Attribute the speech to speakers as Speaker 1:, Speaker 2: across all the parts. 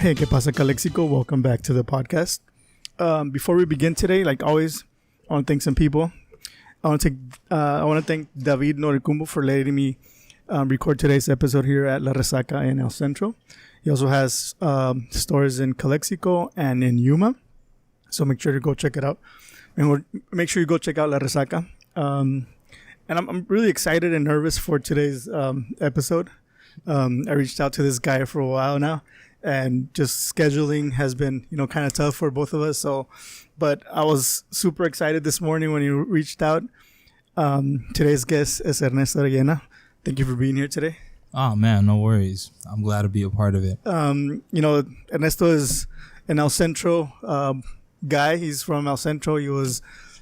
Speaker 1: Hey, que pasa Calexico? Welcome back to the podcast. Before we begin today, like always, I want to thank some people. I want to thank David Noricumbo for letting me record today's episode here at La Resaca in El Centro. He also has stores in Calexico and in Yuma, so make sure to go check it out. And make sure you go check out La Resaca. And I'm really excited and nervous for today's episode. I reached out to this guy for a while now, and just scheduling has been, kind of tough for both of us. But I was super excited this morning when you reached out. Today's guest is Ernesto Yerena. Thank you for being here today.
Speaker 2: Oh man, no worries. I'm glad to be a part of it.
Speaker 1: Ernesto is an El Centro guy. He's from El Centro.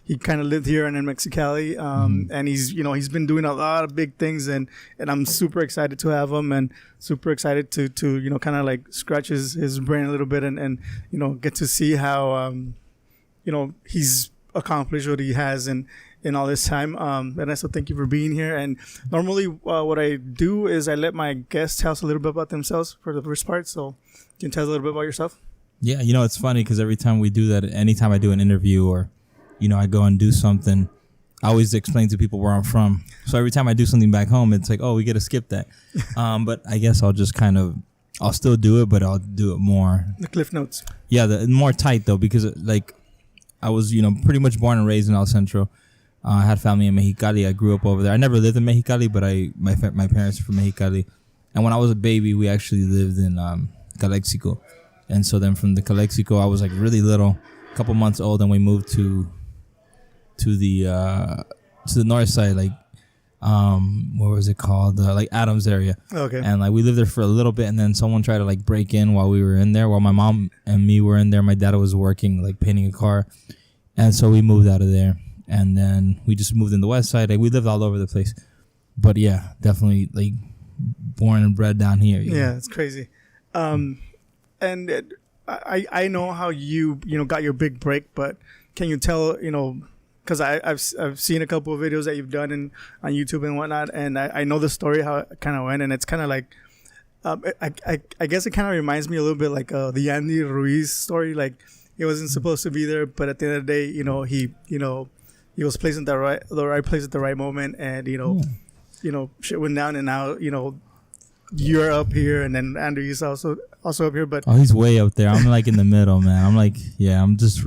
Speaker 1: He kind of lived here in Mexicali, and he's been doing a lot of big things, and I'm super excited to have him, and super excited to kind of like scratch his brain a little bit, and get to see how he's accomplished what he has in all this time. Ernesto, thank you for being here. And normally what I do is I let my guests tell us a little bit about themselves for the first part. So can you tell us a little bit about yourself?
Speaker 2: Yeah, it's funny because every time we do that, anytime I do an interview or I go and do something, I always explain to people where I'm from. So every time I do something back home, it's like, oh, we got to skip that. But I guess I'll just I'll still do it, but I'll do it more.
Speaker 1: The Cliff Notes.
Speaker 2: Yeah, more tight though, because I was, pretty much born and raised in El Centro. I had family in Mexicali. I grew up over there. I never lived in Mexicali, but my parents are from Mexicali. And when I was a baby, we actually lived in Calexico. And so then from the Calexico, I was like really little, a couple months old, and we moved to the north side, what was it called? Adams area.
Speaker 1: Okay.
Speaker 2: And we lived there for a little bit, and then someone tried to break in while we were in there. While my mom and me were in there, my dad was working painting a car, and so we moved out of there. And then we just moved in the west side. We lived all over the place, but yeah, definitely born and bred down here.
Speaker 1: Yeah, it's crazy. And I know how you got your big break, but can you tell because I've seen a couple of videos that you've done on YouTube and whatnot, and I know the story how it kind of went, and it's kind of I guess it kind of reminds me a little bit like the Andy Ruiz story. He wasn't supposed to be there, but at the end of the day, he was placed in the right place at the right moment, and shit went down, and now you're up here, and then Andrew is also up here. But
Speaker 2: he's way up there. I'm in the middle, man. I'm just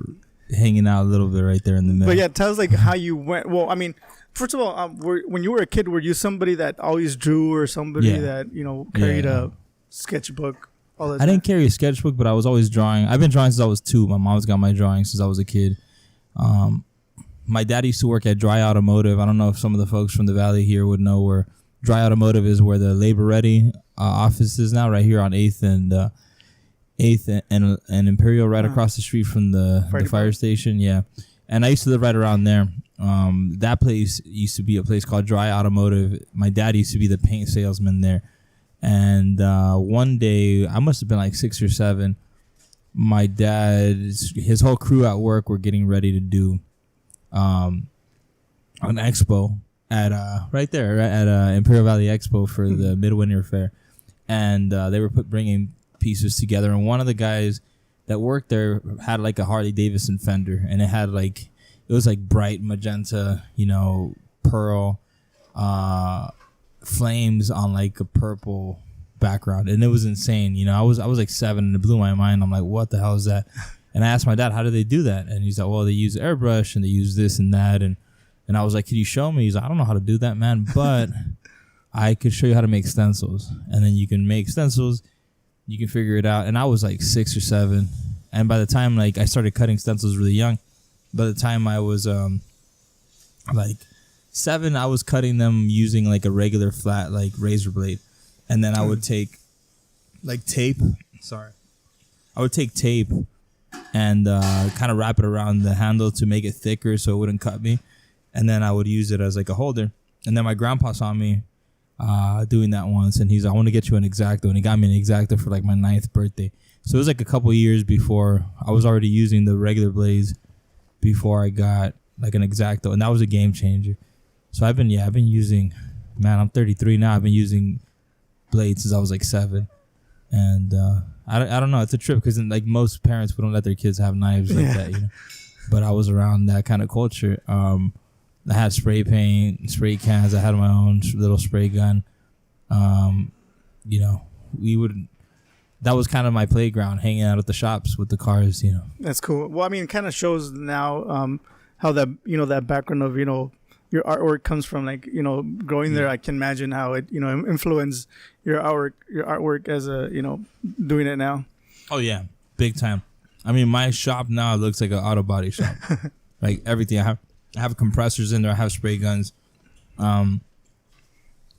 Speaker 2: hanging out a little bit right there in the middle.
Speaker 1: But yeah, tell us how you went. Well, I mean, first of all, when you were a kid, were you somebody that always drew, or somebody that carried a sketchbook? All the time?
Speaker 2: I didn't carry a sketchbook, but I was always drawing. I've been drawing since I was 2. My mom's got my drawing since I was a kid. My dad used to work at Dry Automotive. I don't know if some of the folks from the Valley here would know where Dry Automotive is, where the Labor Ready office is now, right here on 8th and Imperial, right across the street from the fire station. Yeah. And I used to live right around there. That place used to be a place called Dry Automotive. My dad used to be the paint salesman there. And one day, I must have been 6 or 7, my dad, his whole crew at work were getting ready to do an expo at right there at Imperial Valley Expo for the Midwinter Fair, and they were bringing pieces together. And one of the guys that worked there had a Harley Davidson fender, and it had it was bright magenta, pearl flames on a purple background, and it was insane. I was 7, and it blew my mind. I'm like, what the hell is that? And I asked my dad, how do they do that? And he's like, well, they use airbrush and they use this and that. And I was like, can you show me? He's like, I don't know how to do that, man, but I could show you how to make stencils. And then you can make stencils, you can figure it out. And I was 6 or 7. And by the time I started cutting stencils really young, by the time I was 7, I was cutting them using a regular flat razor blade. And then I would take tape. Sorry. I would take tape and kind of wrap it around the handle to make it thicker so it wouldn't cut me. And then I would use it as a holder. And then my grandpa saw me doing that once, and he's like, I want to get you an X-Acto. And he got me an X-Acto for my 9th birthday. So it was a couple years before I was already using the regular blades before I got an X-Acto. And that was a game changer. So I've been using, man, I'm 33 now. I've been using blades since I was 7. And I don't know. It's a trip because like most parents wouldn't let their kids have knives like that, you know. But I was around that kind of culture. I had spray paint, spray cans. I had my own little spray gun. You know, that was kind of my playground, hanging out at the shops with the cars, you know.
Speaker 1: That's cool. Well, I mean, it kind of shows now how that, you know, that background of, you know, your artwork comes from, like, you know, growing there. I can imagine how it, you know, influenced your artwork as a, you know, doing it now.
Speaker 2: Oh, yeah. Big time. I mean, my shop now looks like an auto body shop. Like everything. I have compressors in there. I have spray guns.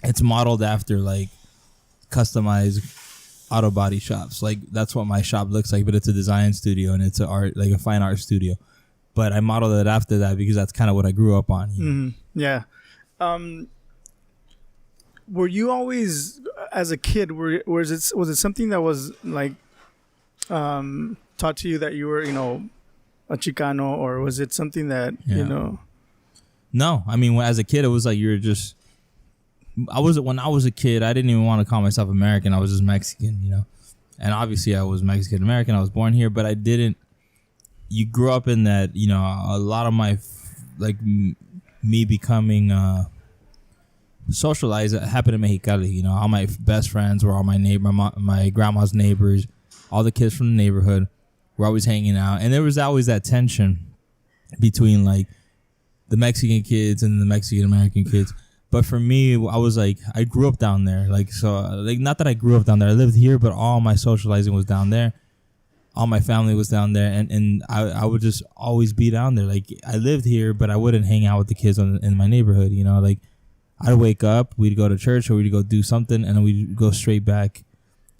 Speaker 2: It's modeled after like customized auto body shops. Like that's what my shop looks like, but it's a design studio and it's a fine art studio. But I modeled it after that because that's kind of what I grew up on.
Speaker 1: Mm-hmm. Yeah. Were you always, as a kid, was it something that was like taught to you that you were, you know, a Chicano, or was it something that, you know? No,
Speaker 2: I mean, as a kid, it was like when I was a kid, I didn't even want to call myself American. I was just Mexican, you know. And obviously I was Mexican American. I was born here, but I didn't. You grew up in that, you know, a lot of my, like, me becoming socialized happened in Mexicali. You know, all my best friends were all my grandma's neighbors, all the kids from the neighborhood were always hanging out. And there was always that tension between, like, the Mexican kids and the Mexican American kids. But for me, I was like, I grew up down there. Like, so, like, not that I grew up down there. I lived here, but all my socializing was down there. All my family was down there, and I would just always be down there. Like, I lived here, but I wouldn't hang out with the kids in my neighborhood, you know? Like, I'd wake up, we'd go to church, or we'd go do something, and then we'd go straight back.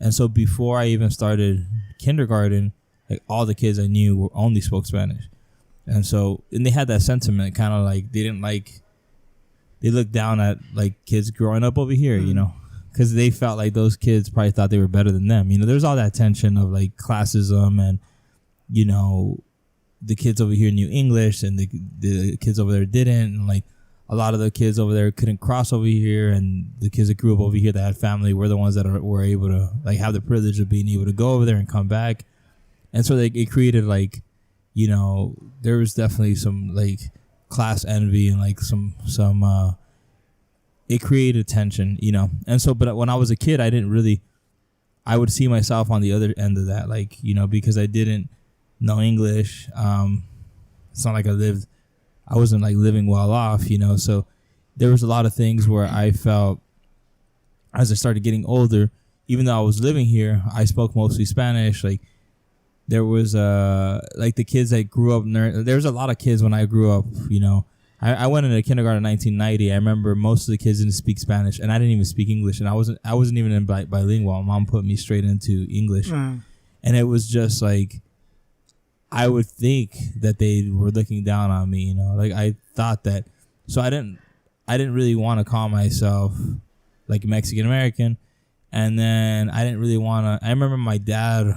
Speaker 2: And so before I even started kindergarten, like, all the kids I knew only spoke Spanish. And so, and they had that sentiment, kind of like, they looked down at, like, kids growing up over here, you know? Because they felt like those kids probably thought they were better than them. You know, there's all that tension of, like, classism and, you know, the kids over here knew English and the kids over there didn't. And, like, a lot of the kids over there couldn't cross over here. And the kids that grew up over here that had family were the ones that were able to, like, have the privilege of being able to go over there and come back. And so it created, like, you know, there was definitely some, like, class envy and, like, some it created tension, you know. And so, but when I was a kid, I would see myself on the other end of that, like, you know, because I didn't know English. It's not like I wasn't, like, living well off, you know. So there was a lot of things where I felt as I started getting older, even though I was living here, I spoke mostly Spanish. Like, there was, like, the kids that grew up, there was a lot of kids when I grew up, you know. I went into kindergarten in 1990. I remember most of the kids didn't speak Spanish, and I didn't even speak English, and I wasn't even in bilingual. My mom put me straight into English, and it was just like I would think that they were looking down on me, you know. Like, I thought that, so I didn't really want to call myself, like, Mexican American, and then I didn't really want to. I remember my dad,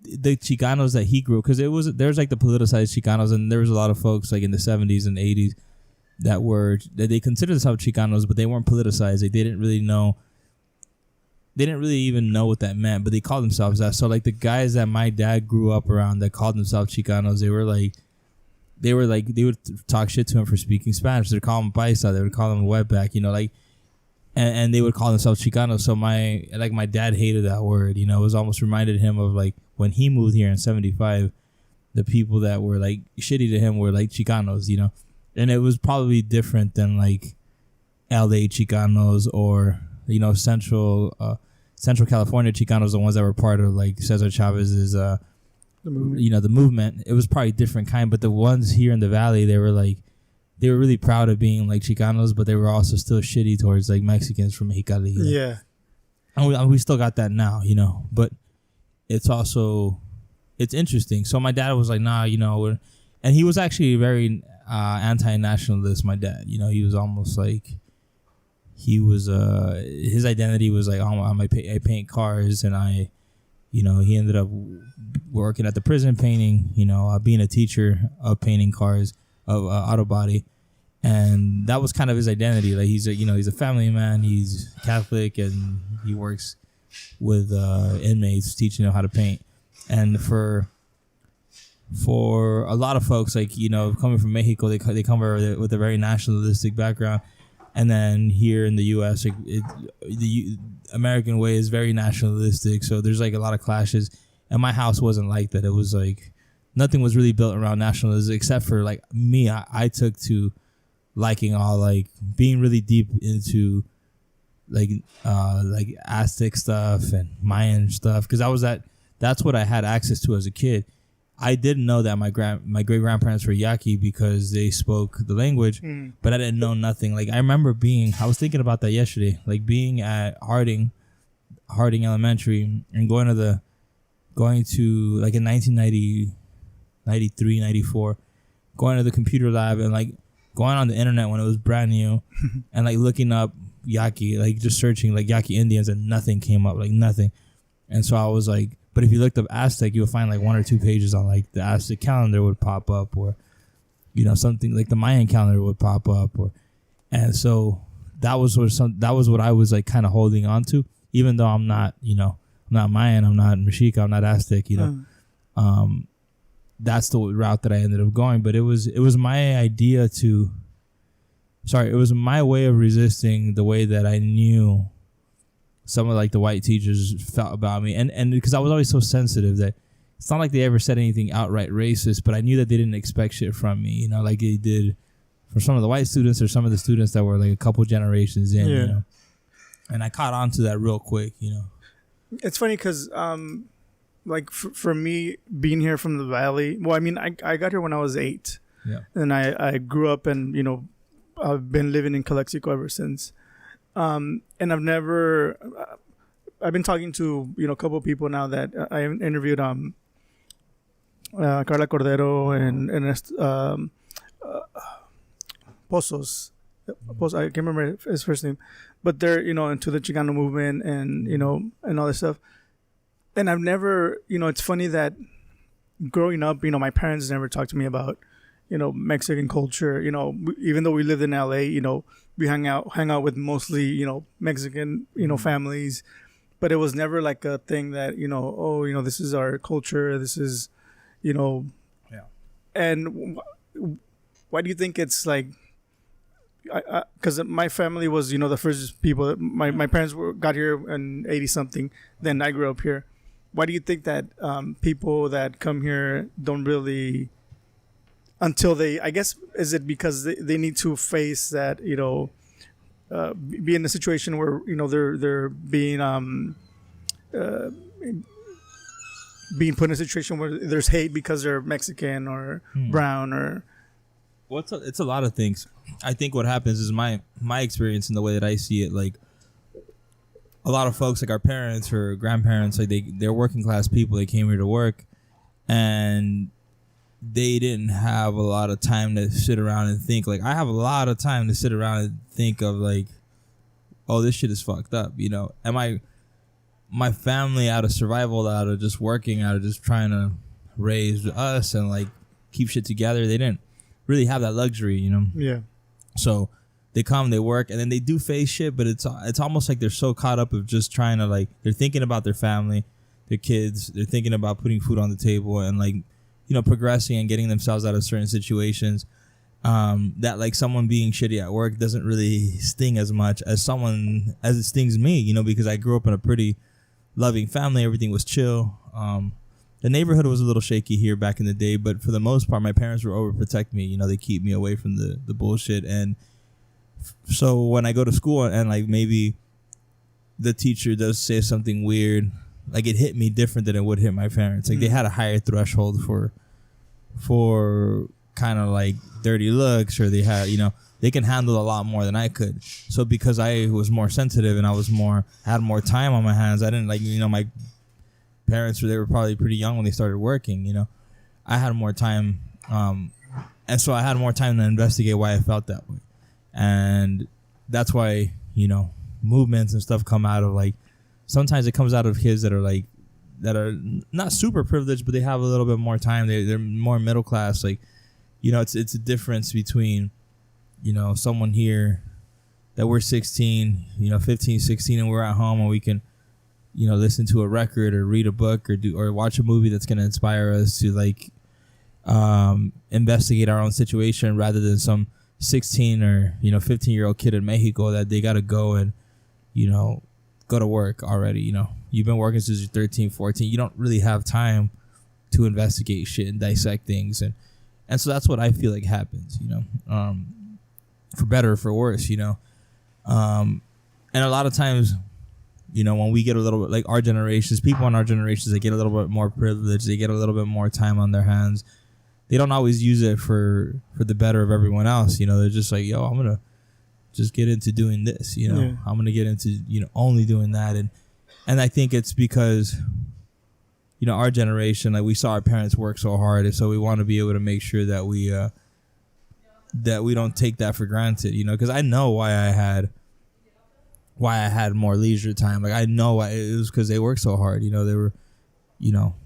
Speaker 2: the Chicanos that he grew, because there's like the politicized Chicanos, and there was a lot of folks, like, in the 70s and 80s that they considered themselves Chicanos, but they weren't politicized. They didn't really even know what that meant, but they called themselves that. So, like, the guys that my dad grew up around that called themselves Chicanos, they would talk shit to him for speaking Spanish. They'd call him paisa, they would call him wetback, you know, like, and they would call themselves Chicanos. So my dad hated that word, you know. It was almost reminded him of, like, when he moved here in 75, the people that were, like, shitty to him were, like, Chicanos, you know. And it was probably different than, like, LA Chicanos or, you know, Central California Chicanos, the ones that were part of, like, Cesar Chavez's, the movement. You know, the movement. It was probably different kind, but the ones here in the Valley, they were really proud of being, like, Chicanos, but they were also still shitty towards, like, Mexicans from Mexicali. You know? Yeah. And we still got that now, you know, but it's interesting. So my dad was like, nah, you know, and he was actually very anti-nationalist, my dad. You know, he was almost like, his identity was like, I paint cars, and you know, he ended up working at the prison painting, you know, being a teacher of painting cars, of auto body. And that was kind of his identity. Like he's a family man. He's Catholic and he works with inmates, teaching them how to paint. And for a lot of folks, like, coming from Mexico, they come with a very nationalistic background. And then here in the U.S., like the American way is very nationalistic. So there's like a lot of clashes. And my house wasn't like that. It was like nothing was really built around nationalism except for like me. I took to liking all like being really deep into like Aztec stuff and Mayan stuff because that's what I had access to as a kid. I didn't know that my great grandparents were Yaqui because they spoke the language, but I didn't know nothing. Like I remember I was thinking about that yesterday, like being at Harding Elementary and going to like in 1990, 93, 94, going to the computer lab and like going on the internet when it was brand new and like looking up Yaqui, like just searching like Yaqui Indians and nothing came up, like nothing. And so I was like, but if you looked up Aztec, you'll find like 1 or 2 pages on like the Aztec calendar would pop up or, something like the Mayan calendar would pop up and so that was what I was like kind of holding on to, even though I'm not, I'm not Mayan, I'm not Mexica, I'm not Aztec, that's the route that I ended up going. But it was my idea it was my way of resisting the way that I knew some of like the white teachers felt about me. And because I was always so sensitive that it's not like they ever said anything outright racist, but I knew that they didn't expect shit from me, like they did for some of the white students or some of the students that were like a couple generations in, And I caught on to that real quick,
Speaker 1: It's funny because like for me being here from the valley, well, I mean, I got here when I was 8, and I grew up and I've been living in Calexico ever since, and I've been talking to a couple of people now that I interviewed Carla Cordero and Ernesto Pozos. I can't remember his first name, but they're into the Chicano movement and and all this stuff. And I've never, it's funny that growing up, my parents never talked to me about, Mexican culture. Even though we lived in LA, we hang out with mostly, Mexican, families, but it was never like a thing that, this is our culture. This is, And why do you think it's like? Because my family was, the first people. My parents got here in 80 something. Then I grew up here. Why do you think that people that come here don't really, until they, I guess, is it because they need to face that, be in a situation where, they're being put in a situation where there's hate because they're Mexican or brown or...
Speaker 2: Well, it's a lot of things. I think what happens is my experience and the way that I see it, like, a lot of folks, like our parents or grandparents, like they're working class people. They came here to work, and they didn't have a lot of time to sit around and think. Like I have a lot of time to sit around and think of like, oh, this shit is fucked up, And my family, out of survival, out of just working, out of just trying to raise us and like keep shit together, they didn't really have that luxury,
Speaker 1: Yeah.
Speaker 2: So they come, they work, and then they do face shit, but it's almost like they're so caught up of just trying to, like, they're thinking about their family, their kids, they're thinking about putting food on the table and, like, progressing and getting themselves out of certain situations, that, like, someone being shitty at work doesn't really sting as much as it stings me, because I grew up in a pretty loving family. Everything was chill. The neighborhood was a little shaky here back in the day, but for the most part, my parents were overprotect me. They keep me away from the bullshit. And so when I go to school and like maybe the teacher does say something weird, like it hit me different than it would hit my parents. Like they had a higher threshold for kind of like dirty looks, or they had, they can handle a lot more than I could. So because I was more sensitive and I had more time on my hands, I didn't like, my parents, they were probably pretty young when they started working, I had more time, and so I had more time to investigate why I felt that way. And that's why, movements and stuff come out of, like, sometimes it comes out of kids that are not super privileged, but they have a little bit more time. They're more middle class. Like, it's a difference between someone here that we're 16, 15, 16, and we're at home and we can, listen to a record or read a book or watch a movie that's going to inspire us to like investigate our own situation rather than some 16 or 15-year-old kid in Mexico that they got to go and go to work already. You've been working since you're 13, 14. You don't really have time to investigate shit and dissect things, and so that's what I feel like happens, for better or for worse, and a lot of times, when we get a little bit like our generations, people in our generations, they get a little bit more privilege, they get a little bit more time on their hands. They don't always use it for the better of everyone else. They're just like, yo, I'm gonna just get into doing this. I'm gonna get into only doing that, and I think it's because our generation, like we saw our parents work so hard, and so we want to be able to make sure that we don't take that for granted. Because I know why I had more leisure time. Like I know it was because they worked so hard. They were,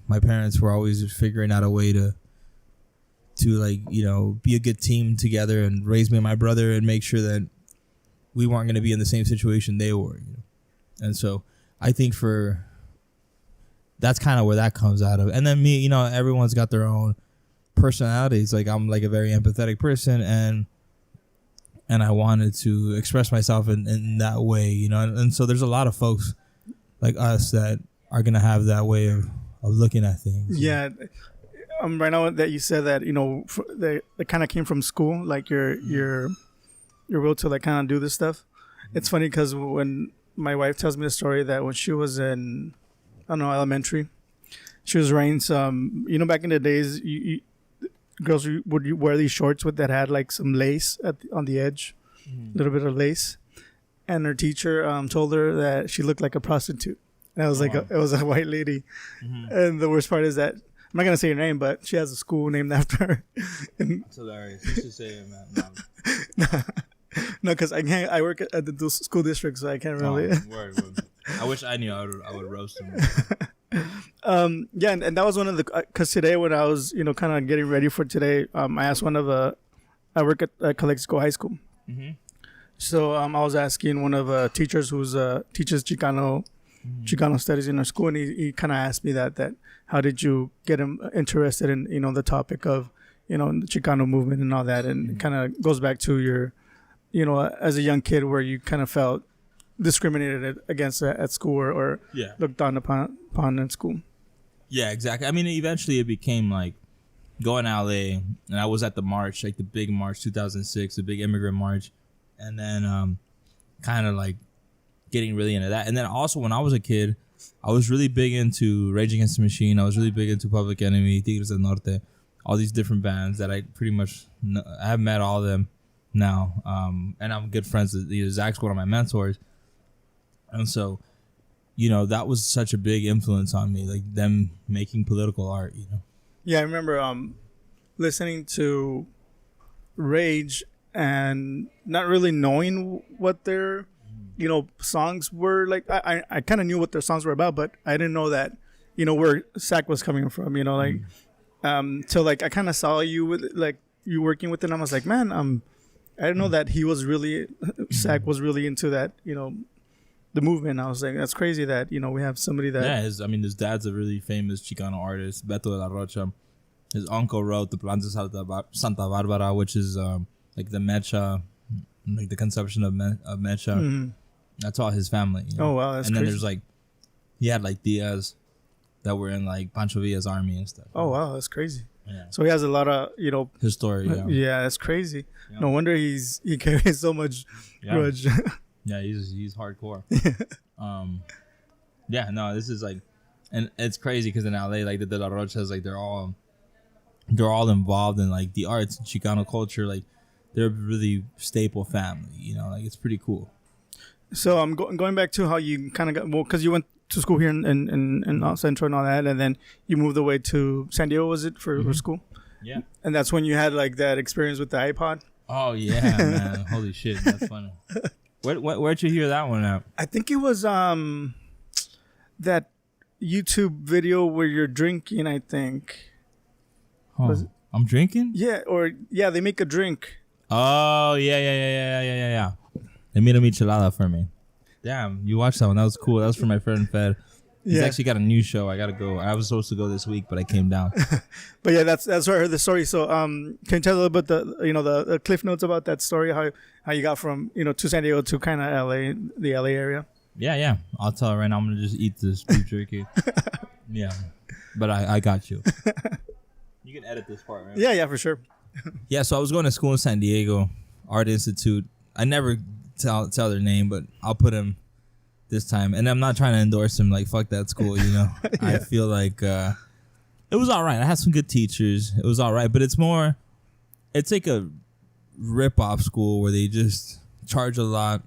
Speaker 2: my parents were always figuring out a way to like, be a good team together and raise me and my brother and make sure that we weren't going to be in the same situation they were. And so I think that's kind of where that comes out of. And then me, everyone's got their own personalities. Like I'm like a very empathetic person and I wanted to express myself in that way, and so there's a lot of folks like us that are going to have that way of looking at things.
Speaker 1: Yeah. Right now that you said that, they kind of came from school, like your will to like kind of do this stuff. It's funny because when my wife tells me the story that when she was in, I don't know, elementary, she was wearing some, back in the days, girls would wear these shorts that had like some lace on the edge, a little bit of lace, and her teacher told her that she looked like a prostitute. And I was like, it was a white lady, and the worst part is that I'm not gonna say her name, but she has a school named after her.
Speaker 2: That's hilarious. You should say it, man.
Speaker 1: No, because I can't. I work at the school district, so I can't really.
Speaker 2: Word. I wish I knew. I would roast him.
Speaker 1: Yeah, and that was one of the, because today when I was kind of getting ready for today, I asked I work at Calexico High School, so I was asking one of teachers who's teaches Chicano studies in our school, and he kind of asked me that how did you get him interested in the topic of the Chicano movement and all that, and it kind of goes back to your as a young kid where you kind of felt discriminated against at school or looked down upon in school.
Speaker 2: Yeah, exactly. I mean, eventually it became like going to LA, and I was at the march, like the big march 2006, the big immigrant march, and then kind of like getting really into that. And then also when I was a kid, I was really big into Rage Against the Machine. I was really big into Public Enemy, Tigres del Norte, all these different bands that I pretty much I have met all of them now, and I'm good friends with Zach's one of my mentors. And so, that was such a big influence on me, like them making political art,
Speaker 1: Yeah, I remember listening to Rage and not really knowing what their, songs were like. I kind of knew what their songs were about, but I didn't know that, where Zach was coming from, so like I kind of saw you with like you working with it, and I was like, man, I didn't know that he was really, Zach was really into that, the movement. I was like, that's crazy that we have somebody that.
Speaker 2: Yeah, his dad's a really famous Chicano artist, Beto de la Rocha. His uncle wrote the Plan de Santa Barbara, which is like the mecha, like the conception of mecha. Mm-hmm. That's all his family.
Speaker 1: Oh wow, that's
Speaker 2: and
Speaker 1: crazy.
Speaker 2: Then there's like, he had like Diaz that were in like Pancho Villa's army and stuff.
Speaker 1: Oh wow, that's crazy.
Speaker 2: Yeah.
Speaker 1: So he has a lot of
Speaker 2: his story. Yeah,
Speaker 1: yeah, that's crazy. Yeah. No wonder he carries so much grudge.
Speaker 2: Yeah, he's hardcore. Yeah, no, this is like, and it's crazy because in LA, like the De La Rochas, like they're all involved in like the arts and Chicano culture. Like they're a really staple family. Like it's pretty cool.
Speaker 1: So I'm going back to how you kind of got, because you went to school here in Central and all that, and then you moved away to San Diego, was it, for school?
Speaker 2: Yeah. And
Speaker 1: that's when you had like that experience with the iPod?
Speaker 2: Oh yeah, man. Holy shit, that's funny. Where'd you hear that one at? I
Speaker 1: think it was that YouTube video where you're drinking, I think.
Speaker 2: I'm drinking?
Speaker 1: Yeah, they make a drink.
Speaker 2: Oh, yeah. They made a michelada for me. Damn, you watched that one. That was cool. That was for my friend Fed. He's actually got a new show. I got to go. I was supposed to go this week, but I came down.
Speaker 1: But yeah, that's where I heard the story. So can you tell a little bit the cliff notes about that story, how you got from, to San Diego to kind of LA, the LA area?
Speaker 2: Yeah. I'll tell her right now. I'm going to just eat this beef jerky. Yeah. But I got you. You can edit this part, right?
Speaker 1: Yeah, for sure.
Speaker 2: Yeah, so I was going to school in San Diego, Art Institute. I never tell their name, but I'll put him this time. And I'm not trying to endorse him. Like, fuck that school, Yeah. I feel like it was all right. I had some good teachers. It was all right. But it's like a rip-off school where they just charge a lot.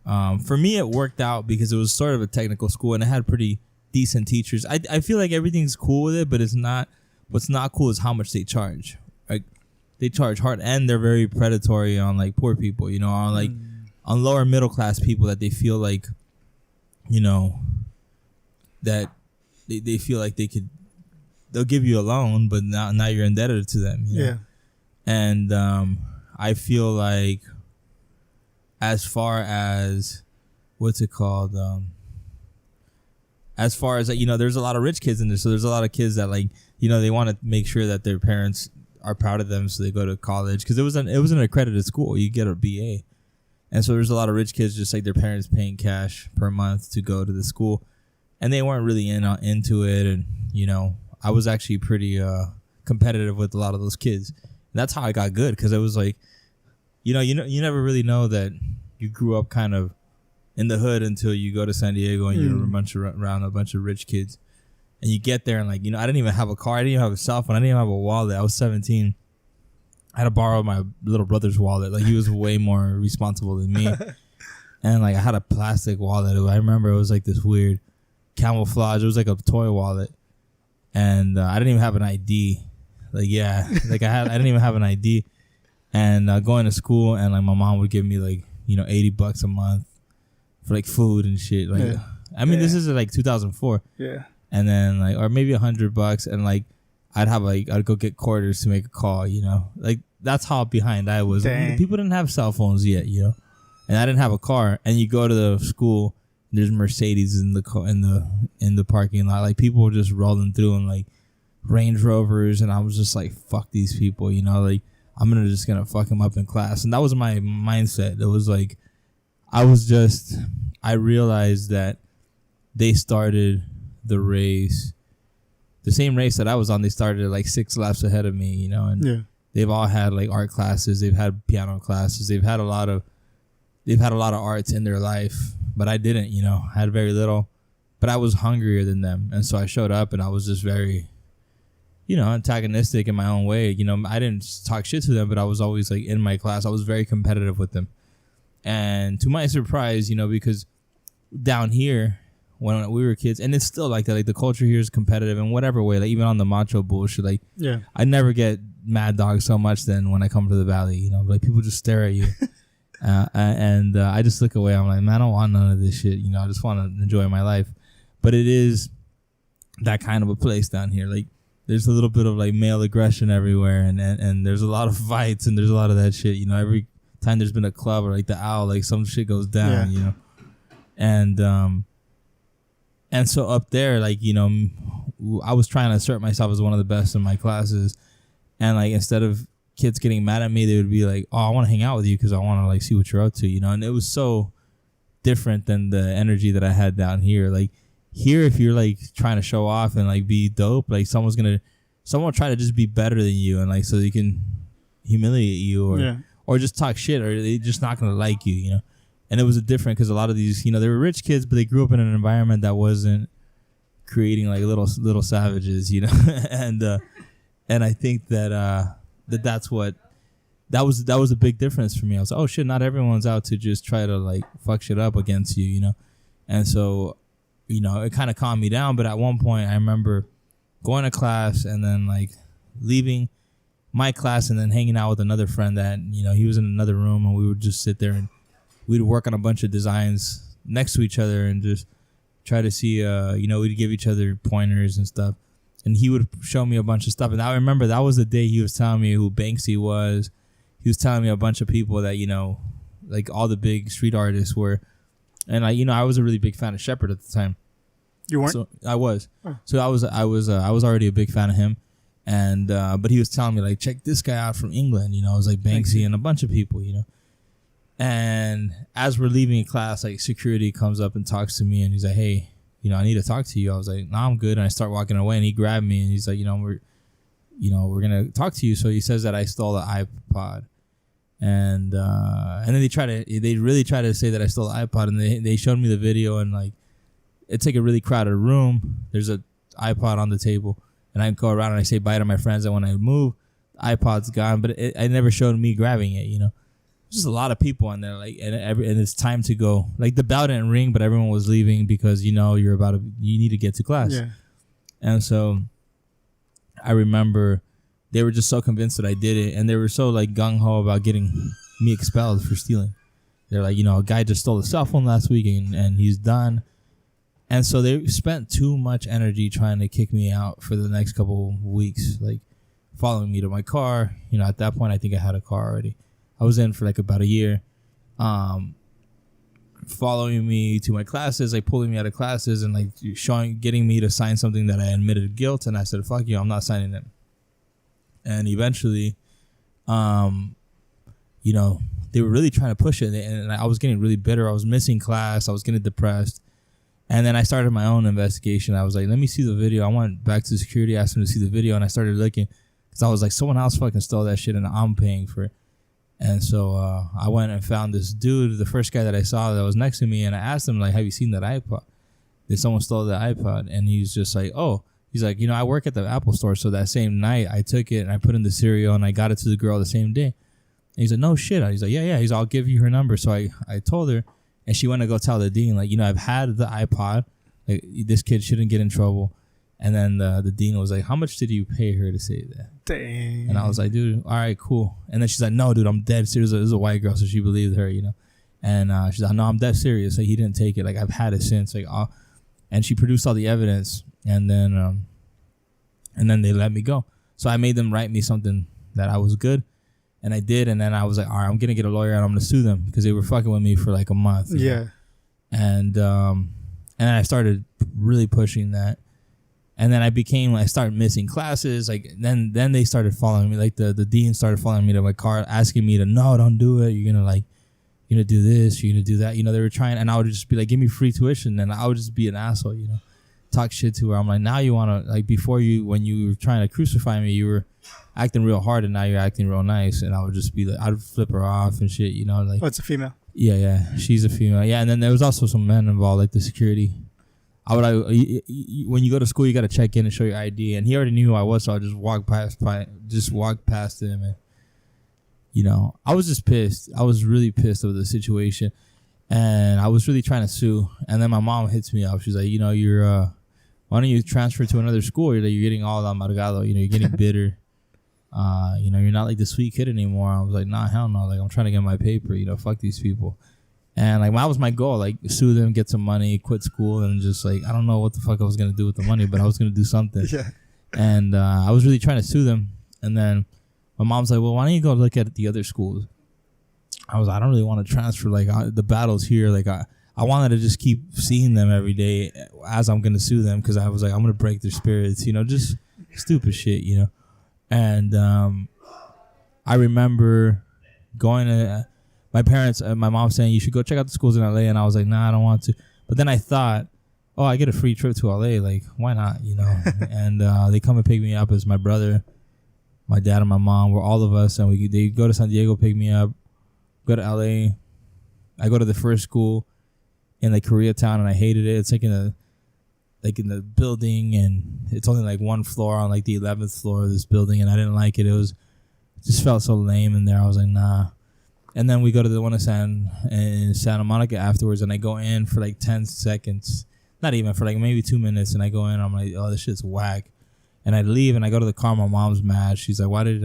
Speaker 2: For me, it worked out because it was sort of a technical school, and it had pretty decent teachers. I feel like everything's cool with it, but it's not. What's not cool is how much they charge. Like, they charge hard, and they're very predatory on like poor people, on like on lower middle class people that they feel like, that they feel like they'll give you a loan, but now you're indebted to them.
Speaker 1: Yeah.
Speaker 2: And I feel like as far as what's it called? As far as there's a lot of rich kids in there, so there's a lot of kids that like they want to make sure that their parents are proud of them, so they go to college because it was an accredited school. You get a BA, and so there's a lot of rich kids just like their parents paying cash per month to go to the school, and they weren't really into it. And I was actually pretty competitive with a lot of those kids. And that's how I got good because it was like, you never really know that you grew up kind of in the hood until you go to San Diego and you're around a bunch of rich kids. And you get there and like, I didn't even have a car. I didn't even have a cell phone. I didn't even have a wallet. I was 17. I had to borrow my little brother's wallet. Like, he was way more responsible than me. And like, I had a plastic wallet. I remember it was like this weird camouflage. It was like a toy wallet. And I didn't even have an ID. Like, yeah, like I didn't even have an ID. And going to school and like my mom would give me like, $80 a month for like food and shit. Like, this is like 2004.
Speaker 1: Yeah.
Speaker 2: And then like, or maybe $100, and like, I'd go get quarters to make a call, like that's how behind I was. Dang. People didn't have cell phones yet, and I didn't have a car. And you go to the school, there's Mercedes in the parking lot. Like, people were just rolling through in like Range Rovers, and I was just like, fuck these people, like I'm just gonna fuck them up in class. And that was my mindset. It was like, I realized that they started the race, the same race that I was on. They started like 6 laps ahead of me, and they've all had like art classes, they've had piano classes, they've had a lot of arts in their life, but I didn't. I had very little, but I was hungrier than them, and so I showed up, and I was just very, antagonistic in my own way. I didn't talk shit to them, but I was always like in my class. I was very competitive with them, and to my surprise, because down here, when we were kids, and it's still like that, like the culture here is competitive in whatever way, like even on the macho bullshit, like I never get mad dog so much than when I come to the valley, like people just stare at you. And I just look away. I'm like, man, I don't want none of this shit, I just want to enjoy my life. But it is that kind of a place down here. Like, there's a little bit of like male aggression everywhere, and there's a lot of fights, and there's a lot of that shit, every time there's been a club or like the Owl, like some shit goes down, And so up there, like, I was trying to assert myself as one of the best in my classes. And like, instead of kids getting mad at me, they would be like, oh, I want to hang out with you because I want to like see what you're up to, And it was so different than the energy that I had down here. Like, here, if you're like trying to show off and like be dope, like someone will try to just be better than you, and like so they can humiliate you or just talk shit, or they're just not gonna like you, And it was different because a lot of these, they were rich kids, but they grew up in an environment that wasn't creating like little savages, and I think that that was a big difference for me. I was like, oh shit, not everyone's out to just try to like fuck shit up against you, and so it kind of calmed me down. But at one point, I remember going to class and then like leaving my class and then hanging out with another friend that he was in another room, and we would just sit there and we'd work on a bunch of designs next to each other and just try to see, we'd give each other pointers and stuff. And he would show me a bunch of stuff. And I remember that was the day he was telling me who Banksy was. He he was telling me a bunch of people that, you know, like all the big street artists were, and I was a really big fan of Shepard at the time.
Speaker 1: You weren't?
Speaker 2: So I was. Oh. So I was already a big fan of him, and but he was telling me like, check this guy out from England. You know, it was like Banksy and a bunch of people. You know, and as we're leaving class, like security comes up and talks to me, and he's like, hey, you know, I need to talk to you. I was like, no, I'm good. And I start walking away, and he grabbed me, and he's like, we're gonna talk to you. So he says that I stole the iPod, and then they really try to say that I stole the iPod, and they showed me the video, and like it's like a really crowded room. There's a iPod on the table, and I go around and I say bye to my friends, and when I move, the iPod's gone, but it never showed me grabbing it. You know, just a lot of people in there, like and it's time to go. Like the bell didn't ring, but everyone was leaving because you need to get to class. Yeah, and so I remember they were just so convinced that I did it, and they were so like gung-ho about getting me expelled for stealing. They're like, you know, a guy just stole a cell phone last week and he's done. And so they spent too much energy trying to kick me out for the next couple of weeks, like following me to my car. You know, at that point, I think I had a car already. I was in for like about a year. Following me to my classes, like pulling me out of classes and like getting me to sign something that I admitted guilt. And I said, fuck you, I'm not signing it. And eventually, you know, they were really trying to push it. And I was getting really bitter. I was missing class. I was getting depressed. And then I started my own investigation. I was like, let me see the video. I went back to security, asked them to see the video. And I started looking because I was like, someone else fucking stole that shit and I'm paying for it. And so I went and found this dude, the first guy that I saw that was next to me. And I asked him, like, have you seen that iPod? Did someone stole the iPod? And he's just like, oh. He's like, you know, I work at the Apple store. So that same night, I took it and I put in the cereal and I got it to the girl the same day. And he's like, no shit. He's like, yeah. He's like, I'll give you her number. So I told her, and she went to go tell the dean, like, you know, I've had the iPod. Like, this kid shouldn't get in trouble. And then the dean was like, how much did you pay her to say that?
Speaker 1: Dang.
Speaker 2: And I was like, dude, all right, cool. And then she's like, no, dude, I'm dead serious. It was a white girl, so she believed her, you know. And she's like, no, I'm dead serious. Like, he didn't take it. Like, I've had it since. Like, and she produced all the evidence. And then they let me go. So I made them write me something that I was good. And I did. And then I was like, all right, I'm going to get a lawyer and I'm going to sue them because they were fucking with me for like a month.
Speaker 1: Yeah.
Speaker 2: And then I started really pushing that. And then I started missing classes. Like then they started following me. Like the dean started following me to my car, asking me to, no, don't do it. You're going to do this. You're going to do that. You know, they were trying. And I would just be like, give me free tuition. And I would just be an asshole, you know. Talk shit to her. I'm like, now you want to, like, before when you were trying to crucify me, you were acting real hard and now you're acting real nice. And I would just be like, I'd flip her off and shit, you know, like.
Speaker 1: Oh, it's a female.
Speaker 2: Yeah, she's a female. Yeah, and then there was also some men involved, like the security. When you go to school, you got to check in and show your ID, and he already knew who I was, so I just walked past him, and you know, I was just pissed. I was really pissed over the situation, and I was really trying to sue. And then my mom hits me up. She's like, you know, why don't you transfer to another school? You're getting all amargado. You know, you're getting bitter. You know, you're not like the sweet kid anymore. I was like, nah, hell no. Like, I'm trying to get my paper. You know, fuck these people. And like, that was my goal. Like, sue them, get some money, quit school, and just like, I don't know what the fuck I was gonna do with the money, but I was gonna do something. Yeah. And I was really trying to sue them. And then my mom's like, well, why don't you go look at the other schools? I was like, I don't really want to transfer. Like, the battle's here. Like, I wanted to just keep seeing them every day as I'm gonna sue them, because I was like, I'm gonna break their spirits. You know, just stupid shit. You know. And I remember going to my parents, my mom saying, you should go check out the schools in LA. And I was like, nah, I don't want to. But then I thought, oh, I get a free trip to LA. Like, why not? You know? And they come and pick me up as my brother, my dad, and my mom. We're all of us. And they go to San Diego, pick me up, go to LA. I go to the first school in like Koreatown, and I hated it. It's like in the building, and it's only like one floor on like the 11th floor of this building, and I didn't like it. It just felt so lame in there. I was like, nah. And then we go to the one in Santa Monica afterwards, and I go in for like 10 seconds, not even, for like maybe 2 minutes, and I go in, I'm like, oh, this shit's whack. And I leave, and I go to the car. My mom's mad. She's like, why did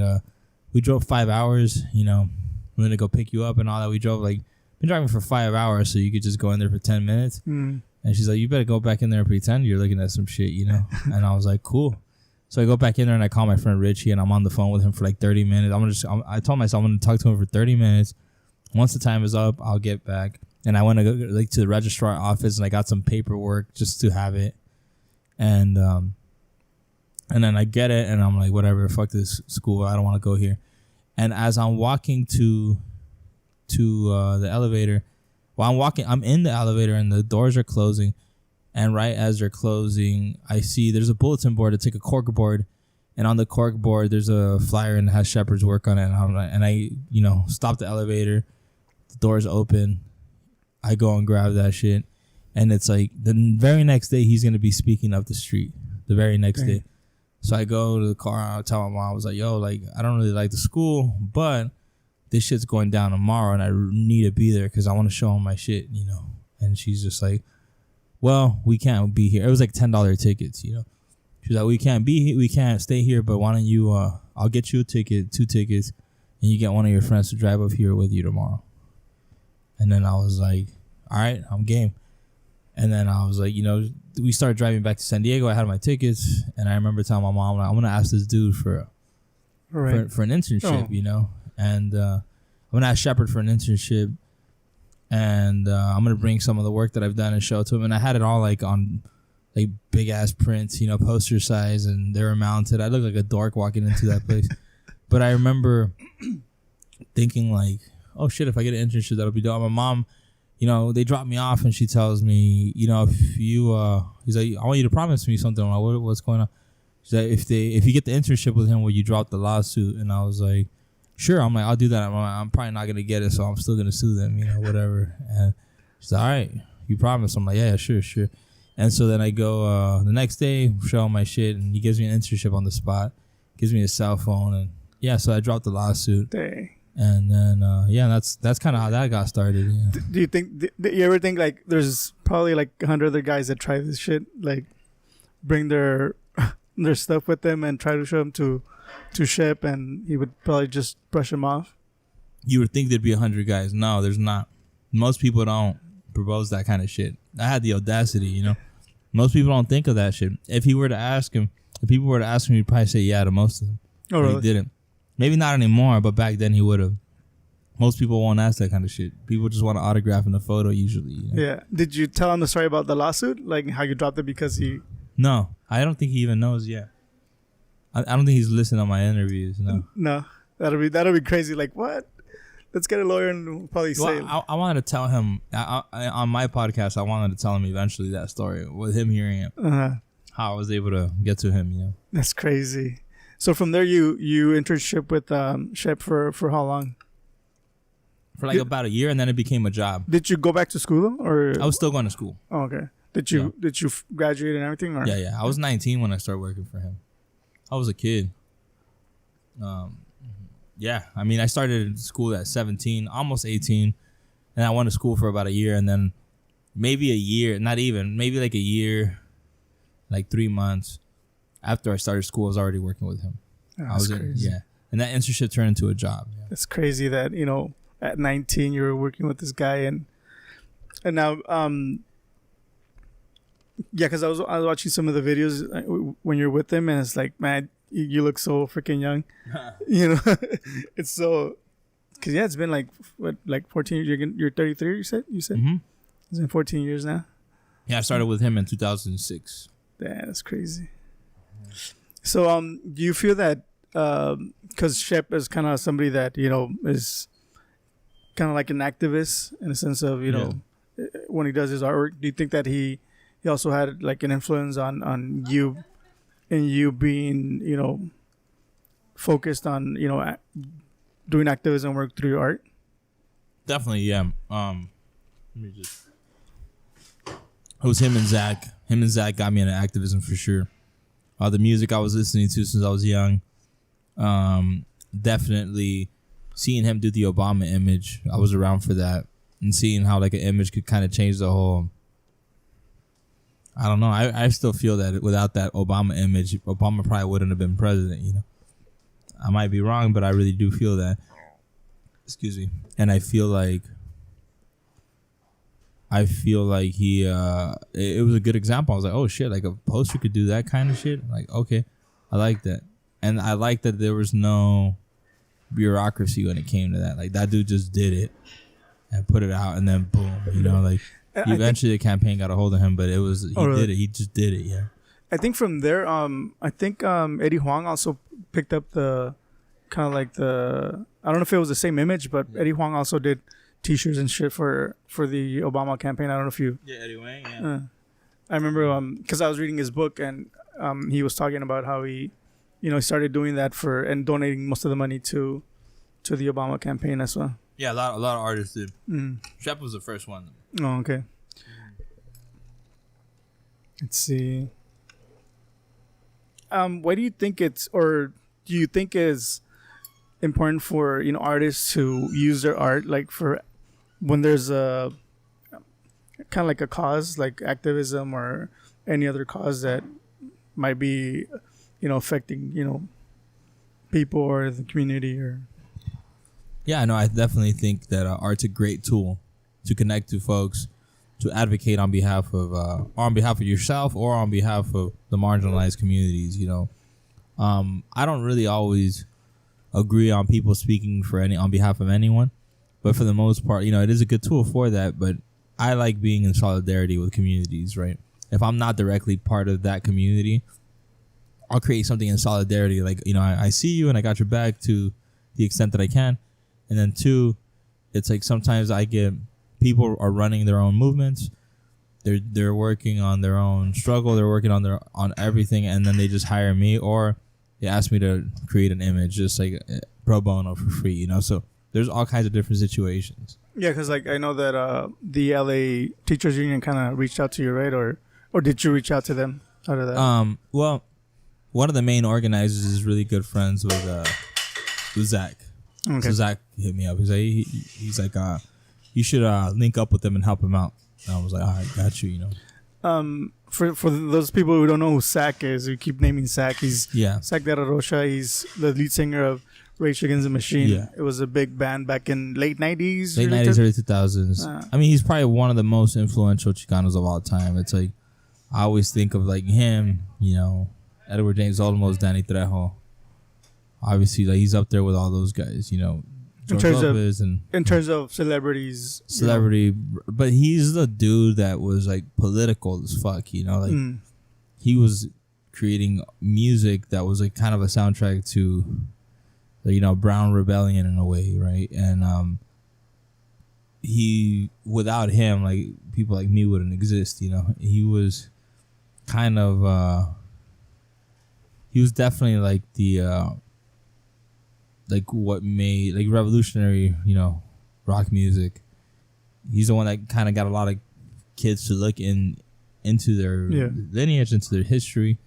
Speaker 2: we drove 5 hours, you know, we're gonna go pick you up and all that. We drove been driving for 5 hours, so you could just go in there for 10 minutes. And she's like, you better go back in there and pretend you're looking at some shit, you know. And I was like, cool. So I go back in there and I call my friend Richie, and I'm on the phone with him for like 30 minutes. I told myself I'm going to talk to him for 30 minutes. Once the time is up, I'll get back. And I went to go like to the registrar office, and I got some paperwork just to have it. And then I get it, and I'm like, whatever, fuck this school. I don't want to go here. And as I'm walking to the elevator, I'm in the elevator, and the doors are closing. And right as they're closing, I see there's a bulletin board. It's like a cork board. And on the cork board, there's a flyer and it has Shepard's work on it. And I stop the elevator. The door's open. I go and grab that shit. And it's like the very next day, he's going to be speaking up the street. The very next day. So I go to the car. I tell my mom, I was like, yo, like, I don't really like the school, but this shit's going down tomorrow. And I need to be there because I want to show him my shit, And she's just like, well, we can't be here. It was like $10 tickets, She's like, we can't stay here, but why don't you, I'll get you a ticket, 2 tickets, and you get one of your friends to drive up here with you tomorrow. And then I was like, all right, I'm game. And then I was like, we started driving back to San Diego. I had my tickets, and I remember telling my mom, like, I'm going to ask this dude for an internship, And I'm going to ask Shepard for an internship. And I'm going to bring some of the work that I've done and show it to him. And I had it all like on like big ass prints, poster size, and they were mounted. I looked like a dork walking into that place. But I remember thinking like, oh shit, if I get an internship, that'll be dope. My mom, they drop me off and she tells me, if you, he's like, I want you to promise me something. I'm like, what's going on? She's like, if you get the internship with him, will you drop the lawsuit? And I was like, sure. I'm like, I'll do that. I'm probably not going to get it, so I'm still going to sue them, whatever. And she's like, all right, you promise? I'm like, yeah, sure. And so then I go the next day, show him my shit, and he gives me an internship on the spot, gives me a cell phone, and yeah, so I dropped the lawsuit.
Speaker 1: Dang.
Speaker 2: And then, that's kind of how that got started. Yeah.
Speaker 1: Do you think, do you ever think, like, there's probably, like, 100 other guys that try this shit, like, bring their stuff with them and try to show them to Shep, and he would probably just brush him off?
Speaker 2: You would think there'd be 100 guys. No, there's not. Most people don't propose that kind of shit. I had the audacity, Most people don't think of that shit. If people were to ask him, he'd probably say yeah to most of them.
Speaker 1: Oh, really?
Speaker 2: He didn't. Maybe not anymore, but back then he would have. Most people won't ask that kind of shit. People just want an autograph in a photo usually.
Speaker 1: Yeah. Did you tell him the story about the lawsuit? Like how you dropped it because he...
Speaker 2: No. I don't think he even knows yet. I don't think he's listening to my interviews.
Speaker 1: No. That'll be crazy. Like, what? Let's get a lawyer and we'll probably say...
Speaker 2: I wanted to tell him... on my podcast, I wanted to tell him eventually that story. With him hearing it.
Speaker 1: Uh-huh.
Speaker 2: How I was able to get to him,
Speaker 1: That's crazy. So from there, you internship with Shep for how long?
Speaker 2: For like about a year, and then it became a job.
Speaker 1: Did you go back to school or?
Speaker 2: I was still going to school.
Speaker 1: Oh, okay. Did you graduate and everything? Or?
Speaker 2: Yeah. I was 19 when I started working for him. I was a kid. Yeah. I mean, I started school at 17, almost 18, and I went to school for about a year, and then maybe a year, not even, maybe like a year, like 3 months. After I started school, I was already working with him.
Speaker 1: Oh, that's crazy.
Speaker 2: And that internship turned into a job. Yeah.
Speaker 1: It's crazy that, at 19 you were working with this guy and now, because I was watching some of the videos when you're with him, and it's like, man, you look so freaking young. It's so, because it's been like 14 years. You're 33. You said.
Speaker 2: Mm-hmm.
Speaker 1: It's been 14 years now.
Speaker 2: Yeah, I started with him in 2006.
Speaker 1: Yeah, that's crazy. So, do you feel that because Shep is kind of somebody that is kind of like an activist in the sense of when he does his artwork, do you think that he also had like an influence on you and you being focused on doing activism work through your art?
Speaker 2: Definitely, yeah. Let me just. It was him and Zack. Him and Zack got me into activism for sure. The music I was listening to since I was young. Definitely seeing him do the Obama image. I was around for that. And seeing how like an image could kind of change the whole... I don't know. I still feel that without that Obama image, Obama probably wouldn't have been president, I might be wrong, but I really do feel that. Excuse me. And I feel like he it was a good example. I was like, oh shit, like a poster could do that kind of shit. Like, okay. I like that. And I like that there was no bureaucracy when it came to that. Like, that dude just did it and put it out, and then boom, you know, like, eventually the campaign got a hold of him, but he did it. He just did it, yeah.
Speaker 1: I think from there, I think Eddie Huang also picked up the kind of like the, I don't know if it was the same image, but Eddie Huang also did T-shirts and shit for the Obama campaign. I don't know if you.
Speaker 2: Yeah, Eddie Huang. Yeah.
Speaker 1: I remember because I was reading his book, and he was talking about how he, he started doing that and donating most of the money to the Obama campaign as well.
Speaker 2: Yeah, a lot of artists did. Shep was the first one.
Speaker 1: Oh, okay. Let's see. Why do you think do you think is important for artists to use their art like for when there's a kind of like a cause like activism or any other cause that might be affecting people or the community or?
Speaker 2: Yeah, no, I definitely think that art's a great tool to connect to folks, to advocate on behalf of yourself or on behalf of the marginalized communities. I don't really always agree on people speaking on behalf of anyone, but for the most part, it is a good tool for that. But I like being in solidarity with communities, right? If I'm not directly part of that community, I'll create something in solidarity. Like, I see you and I got your back to the extent that I can. And then two, it's like sometimes I get people are running their own movements. They're working on their own struggle. They're working on everything, and then they just hire me or they ask me to create an image, just like pro bono for free. So there's all kinds of different situations. Yeah,
Speaker 1: because like I know that the LA Teachers Union kind of reached out to you, right? Or did you reach out to them out of that?
Speaker 2: Well, one of the main organizers is really good friends with Zack. Okay. So Zack hit me up. He's like, you should link up with them and help him out. And I was like, all right, got you.
Speaker 1: For those people who don't know who Zack is, we keep naming Zack. Zack de la Rocha. He's the lead singer of Rage Against the Machine. Yeah. It was a big band back in late 90s.
Speaker 2: Late 90s, early 2000s. I mean, he's probably one of the most influential Chicanos of all time. It's like, I always think of like him, Edward James Olmos, Danny Trejo. Obviously, like he's up there with all those guys,
Speaker 1: In terms of celebrities.
Speaker 2: But he's the dude that was like political as fuck, he was creating music that was like kind of a soundtrack to the, Brown Rebellion in a way, right? And without him, like people like me wouldn't exist, He was kind of he was definitely like the like what made like revolutionary, rock music. He's the one that kind of got a lot of kids to look into their lineage, into their history.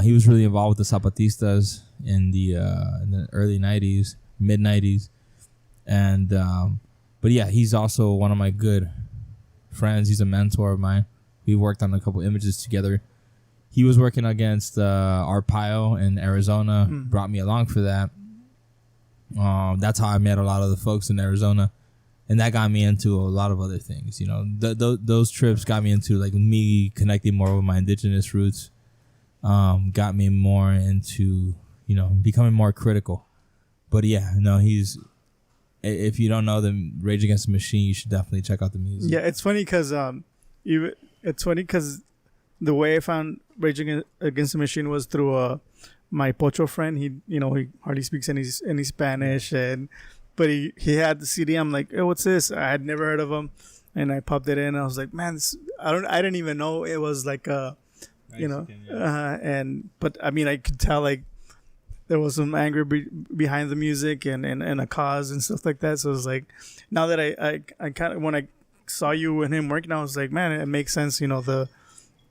Speaker 2: He was really involved with the Zapatistas in the early 90s, mid 90s. And but yeah, he's also one of my good friends. He's a mentor of mine. We worked on a couple images together. He was working against Arpaio in Arizona, brought me along for that. That's how I met a lot of the folks in Arizona, and that got me into a lot of other things. Those trips got me into like me connecting more with my indigenous roots. Got me more into becoming more critical. But yeah, no, if you don't know the Rage Against the Machine, you should definitely check out the music.
Speaker 1: Yeah, it's funny because the way I found Rage Against the Machine was through my Pocho friend. He hardly speaks any Spanish, but he had the CD. I'm like, hey, what's this? I had never heard of him, and I popped it in. And I was like, man, I didn't even know it was like a, but I mean, I could tell like there was some anger behind the music and a cause and stuff like that. So it was like, now that I kind of, when I saw you and him working, I was like, man, it makes sense.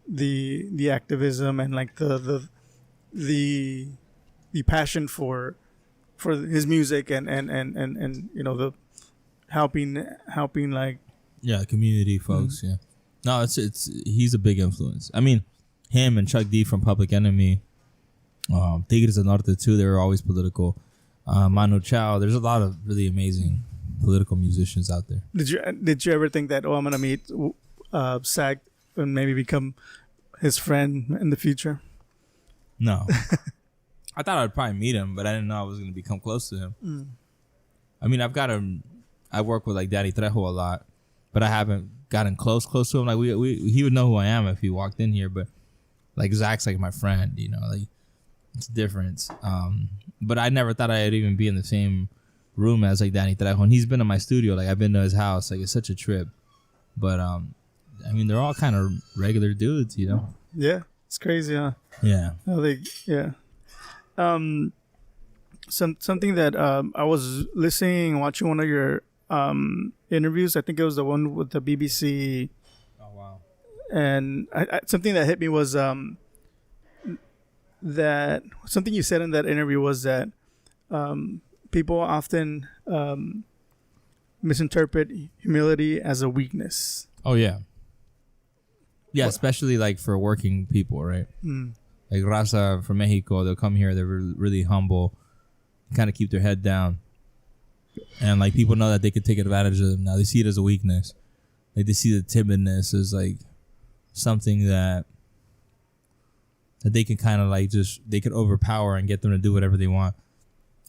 Speaker 1: The activism and like the passion for his music and the helping like
Speaker 2: community folks. Yeah, no, it's he's a big influence. I mean, him and Chuck D from Public Enemy, Tigres del Norte too. They were always political. Manu Chao. There's a lot of really amazing political musicians out there.
Speaker 1: Did you ever think that I'm gonna meet Zack and maybe become his friend in the future?
Speaker 2: No. I thought I'd probably meet him, but I didn't know I was going to become close to him. I mean, I work with like Danny Trejo a lot, but I haven't gotten close to him. Like he would know who I am if he walked in here, but like Zach's like my friend, you know, like it's different. But I never thought I'd even be in the same room as like Danny Trejo, and he's been in my studio. Like I've been to his house. Like it's such a trip. But I mean, they're all kind of regular dudes, you know.
Speaker 1: Yeah, it's crazy, huh?
Speaker 2: Yeah.
Speaker 1: Yeah. Something that I was listening and watching one of your interviews. I think it was the one with the BBC.
Speaker 2: Oh wow!
Speaker 1: And something that hit me was that something you said in that interview was that people often misinterpret humility as a weakness.
Speaker 2: Oh yeah. Yeah, especially like for working people, right? Like Raza from Mexico, they'll come here. They're really humble, kind of keep their head down, and like people know that they could take advantage of them. Now they see it as a weakness. Like they see the timidness as like something that they can kind of like they could overpower and get them to do whatever they want.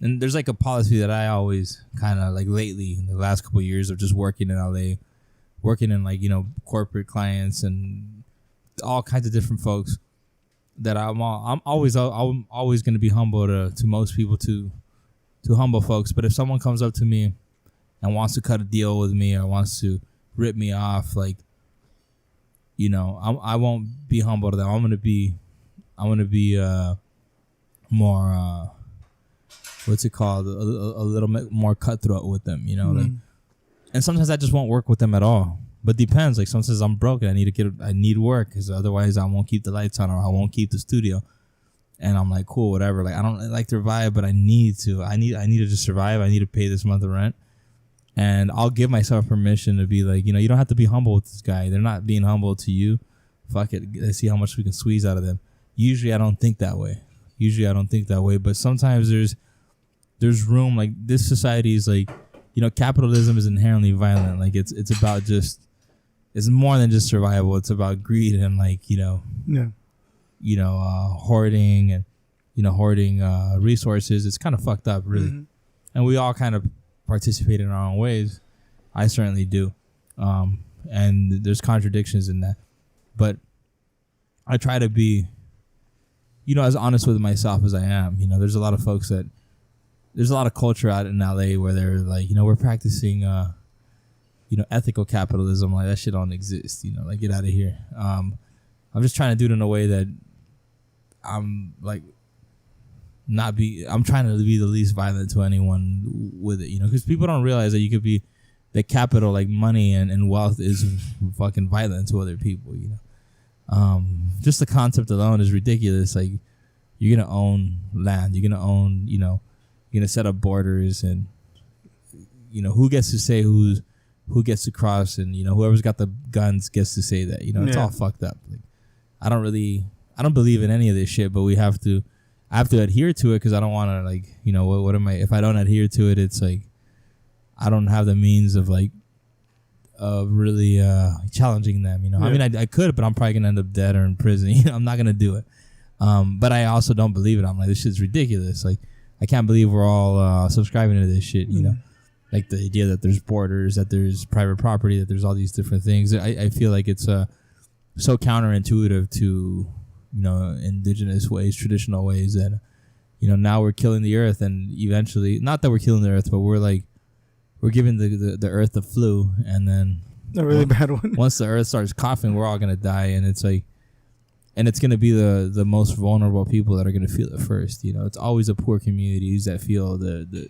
Speaker 2: And there's like a policy that I always kind of like lately in the last couple of years of just working in LA, working in like, you know, corporate clients and all kinds of different folks, that I'm always going to be humble to most people, to humble folks. But if someone comes up to me and wants to cut a deal with me or wants to rip me off, like, you know, I won't be humble to them. I'm gonna be more what's it called, a little bit more cutthroat with them, you know. Like, and sometimes I just won't work with them at all. But depends. Like sometimes I'm broken. I need work, because otherwise I won't keep the lights on, or I won't keep the studio. And I'm like, cool, whatever. Like I don't like their vibe, but I need to. I need to just survive. I need to pay this month of rent. And I'll give myself permission to be like, you know, you don't have to be humble with this guy. They're not being humble to you. Fuck it. Let's see how much we can squeeze out of them. Usually I don't think that way. But sometimes there's room. Like this society is like, you know, capitalism is inherently violent. Like it's about just, it's more than just survival. It's about greed and like, you know, hoarding and, you know, hoarding resources. It's kind of fucked up, really. And we all kind of participate in our own ways. I certainly do. And there's contradictions in that. But I try to be, you know, as honest with myself as I am. You know, there's a lot of folks that, there's a lot of culture out in LA where they're like, you know, we're practicing, you know, ethical capitalism. Like that shit don't exist. You know, like get out of here. I'm just trying to do it in a way that I'm like, I'm trying to be the least violent to anyone with it, you know, because people don't realize that you could be, the capital, like money and wealth is fucking violent to other people, you know. Just the concept alone is ridiculous. Like you're going to own land, you're going to own, you know, you're going to set up borders, and, you know, who gets to say who gets to cross, and, you know, whoever's got the guns gets to say that, you know, it's all fucked up. Like, I don't believe in any of this shit, but I have to adhere to it, because I don't want to, like, you know, what am I, if I don't adhere to it, it's like, I don't have the means of like, really challenging them, you know. I mean, I could, but I'm probably gonna end up dead or in prison. You know, I'm not gonna do it. But I also don't believe it. I'm like, this shit's ridiculous. Like, I can't believe we're all subscribing to this shit, you know. Like the idea that there's borders, that there's private property, that there's all these different things. I feel like it's so counterintuitive to, you know, indigenous ways, traditional ways, that, you know, now we're killing the earth, and eventually, not that we're killing the earth, but we're giving the earth the flu, and then
Speaker 1: a really bad one.
Speaker 2: Once the earth starts coughing, we're all gonna die, and it's like, and it's gonna be the most vulnerable people that are gonna feel it first. You know, it's always the poor communities that feel the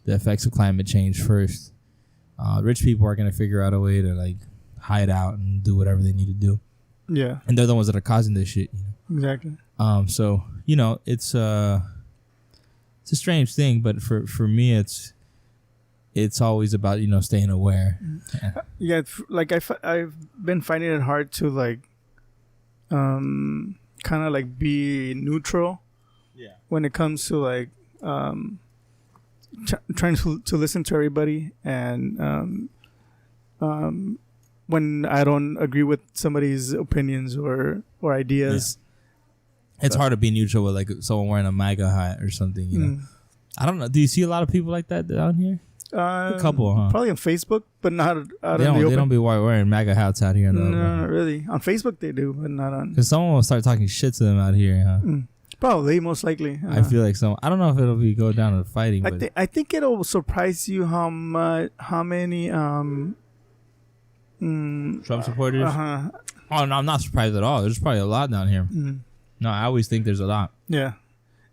Speaker 2: effects of climate change first. Rich people are gonna figure out a way to like hide out and do whatever they need to do.
Speaker 1: Yeah,
Speaker 2: and they're the ones that are causing this shit. You know?
Speaker 1: Exactly.
Speaker 2: So you know, it's a strange thing, but for me, it's always about, you know, staying aware.
Speaker 1: Yeah, like I've been finding it hard to like, kind of like be neutral. Yeah. When it comes to like, trying to listen to everybody, and when I don't agree with somebody's opinions or ideas,
Speaker 2: It's hard to be neutral with like someone wearing a MAGA hat or something. You know, I don't know. Do you see a lot of people like that down here? A couple, huh?
Speaker 1: Probably on Facebook, but not out in the
Speaker 2: They
Speaker 1: open.
Speaker 2: don't be wearing MAGA hats out here in the open.
Speaker 1: No, not really. On Facebook they do, but not on.
Speaker 2: Because someone will start talking shit to them out here, huh?
Speaker 1: Probably, most likely.
Speaker 2: I feel like I don't know if it'll go down to fighting.
Speaker 1: I think it'll surprise you how many
Speaker 2: Trump supporters. Oh no, I'm not surprised at all. There's probably a lot down here. No, I always think there's a lot.
Speaker 1: Yeah,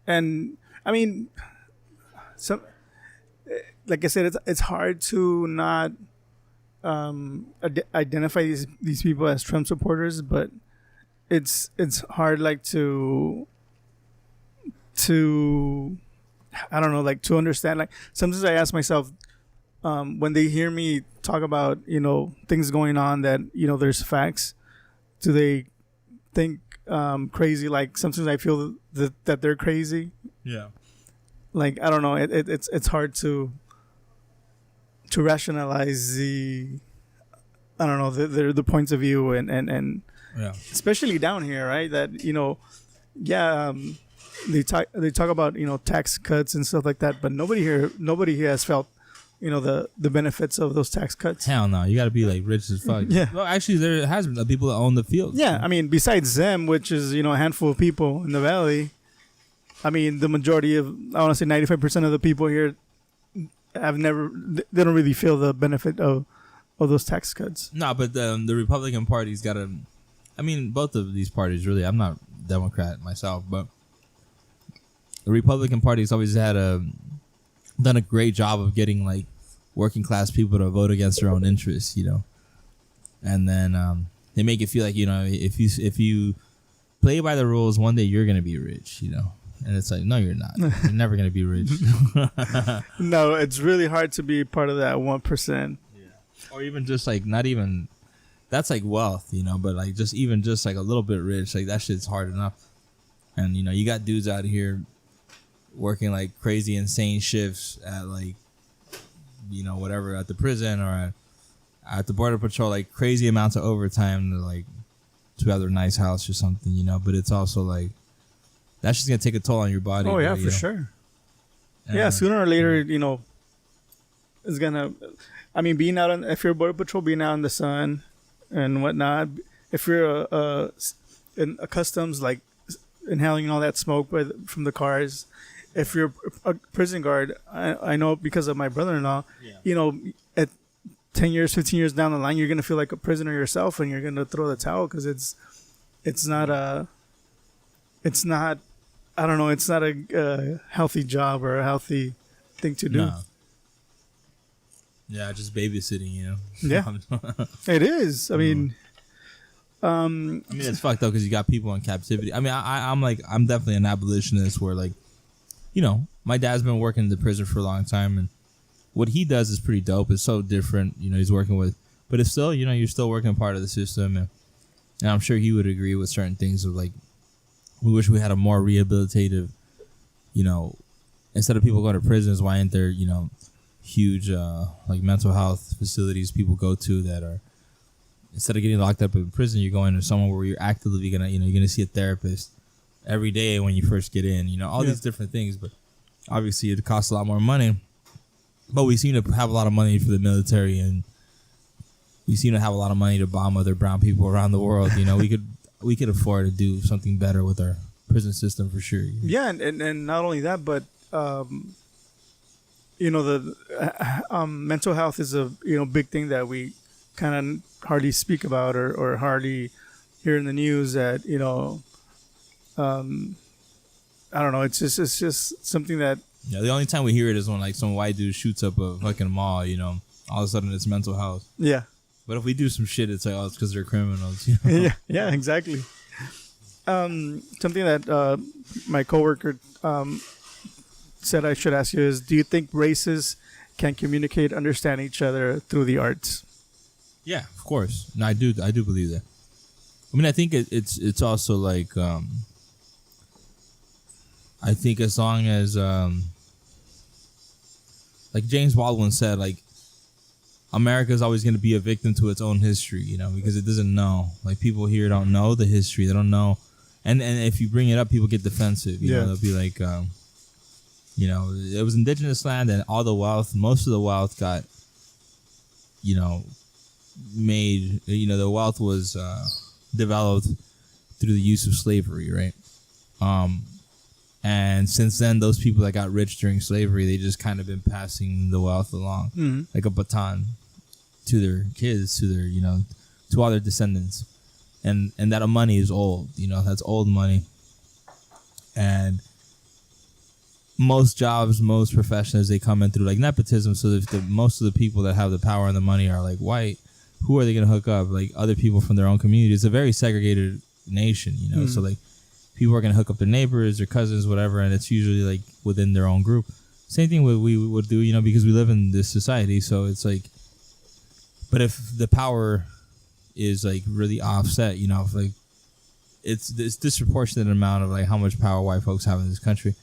Speaker 1: and I mean, like I said, it's hard to not identify these people as Trump supporters, but it's hard like to I don't know, like to understand. Like sometimes I ask myself when they hear me talk about things going on that there's facts, do they think crazy? Like sometimes I feel that they're crazy. Yeah. Like I don't know, it's hard to rationalize the points of view and yeah, especially down here, right? That they talk about tax cuts and stuff like that, but nobody here has felt the benefits of those tax cuts.
Speaker 2: Hell no, you got to be like rich as fuck. Yeah. Well, actually, there has been people that own the field.
Speaker 1: Yeah, I mean, besides them, which is a handful of people in the valley. I mean, the majority of, I want to say 95% of the people here they don't really feel the benefit of those tax cuts.
Speaker 2: No, but the Republican Party's got to, I mean, both of these parties really, I'm not Democrat myself, but the Republican Party's always done a great job of getting like working class people to vote against their own interests, and then they make it feel like, if you play by the rules, one day you're going to be rich, And it's like, no, you're not. You're never going to be rich.
Speaker 1: No, it's really hard to be part of that 1%.
Speaker 2: Yeah. Or even just like, not even, that's like wealth, but like just like a little bit rich, like that shit's hard enough. And, you got dudes out here working like crazy, insane shifts at like, whatever, at the prison or at the Border Patrol, like crazy amounts of overtime to have their nice house or something, but it's also like, that's just going to take a toll on your body.
Speaker 1: Oh, yeah, for sure. Yeah, sooner or later, it's going to... I mean, being out if you're a Border Patrol, being out in the sun and whatnot, if you're in a customs, like inhaling all that smoke from the cars, if you're a prison guard, I know because of my brother-in-law, at 10 years, 15 years down the line, you're going to feel like a prisoner yourself and you're going to throw the towel because it's not I don't know. It's not a healthy job or a healthy thing to do. No.
Speaker 2: Yeah, just babysitting,
Speaker 1: Yeah, it is. I mean,
Speaker 2: it's fucked up because you got people in captivity. I mean, I'm definitely an abolitionist where like, my dad's been working in the prison for a long time, and what he does is pretty dope. It's so different, he's working with, but it's still, you're still working part of the system, and I'm sure he would agree with certain things of like, we wish we had a more rehabilitative, instead of people going to prisons, why aren't there, huge like mental health facilities people go to that are, instead of getting locked up in prison, you're going to somewhere where you're actively gonna, you're gonna see a therapist every day when you first get in, all these different things. But obviously it costs a lot more money. But we seem to have a lot of money for the military, and we seem to have a lot of money to bomb other brown people around the world. We could afford to do something better with our prison system for sure.
Speaker 1: Yeah, and not only that, but the mental health is a big thing that we kind of hardly speak about or hardly hear in the news. That I don't know. It's just something that.
Speaker 2: Yeah, the only time we hear it is when like some white dude shoots up a fucking mall. All of a sudden it's mental health. Yeah. But if we do some shit, it's like, oh, it's because they're criminals.
Speaker 1: Yeah, exactly. Something that my coworker said I should ask you is, do you think races can communicate, understand each other through the arts?
Speaker 2: Yeah, of course. No, I do believe that. I mean, I think it's also like, I think as long as, like James Baldwin said, like, America is always going to be a victim to its own history, because it doesn't know. Like, people here don't know the history. They don't know And if you bring it up, people get defensive. You know, they'll be like, you know, it was indigenous land, and all the wealth, most of the wealth got, you know, made. You know, the wealth was developed through the use of slavery, right? And since then, those people that got rich during slavery, they just kind of been passing the wealth along like a baton to their kids, to their, you know, to all their descendants. And that money is old, you know, that's old money. And most jobs, most professions, they come in through like nepotism. So if most of the people that have the power and the money are like white, who are they going to hook up? Like other people from their own community. It's a very segregated nation, you know. So like people are going to hook up their neighbors, their cousins, whatever, and it's usually like within their own group. Same thing we would do, you know, because we live in this society. So it's like, but if the power is like really offset, you know, if like it's this disproportionate amount of like how much power white folks have in this country,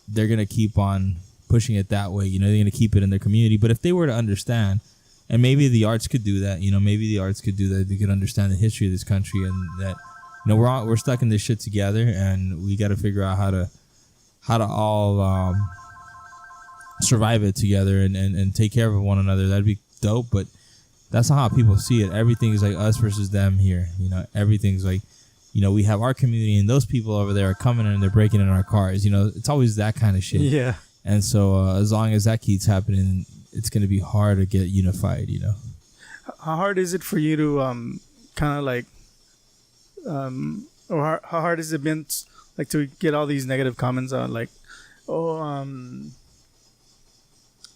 Speaker 2: they're going to keep on pushing it that way. You know, they're going to keep it in their community. But if they were to understand, and maybe the arts could do that, you know, maybe the arts could do that. They could understand the history of this country, and that, you know, we're stuck in this shit together, and we got to figure out how to all survive it together and take care of one another. That'd be dope. But that's not how people see it. Everything is like us versus them here. You know, everything's like, you know, we have our community, and those people over there are coming in and they're breaking in our cars. You know, it's always that kind of shit.
Speaker 1: Yeah.
Speaker 2: And so as long as that keeps happening, it's going to be hard to get unified, you know.
Speaker 1: How hard is it for you to kind of like, or how hard has it been like to get all these negative comments on like,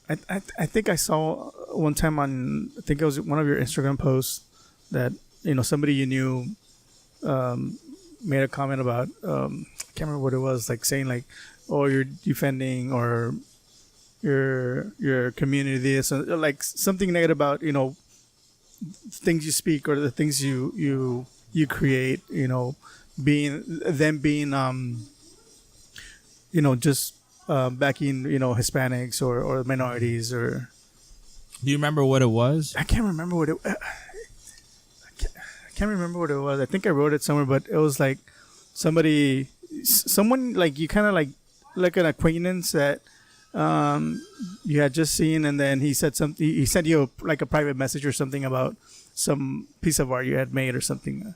Speaker 1: I think I saw one time on, I think it was one of your Instagram posts that, you know, somebody you knew made a comment about, I can't remember what it was, like saying like, oh, you're defending or your community this, like something negative about, you know, things you speak or the things you create, you know, being you know, just backing, you know, Hispanics or minorities. Or
Speaker 2: do you remember what it was?
Speaker 1: I can't remember what it was. I think I wrote it somewhere, but it was like someone like you kind of like an acquaintance that you had just seen, and then he said something. He sent you like a private message or something about some piece of art you had made or something.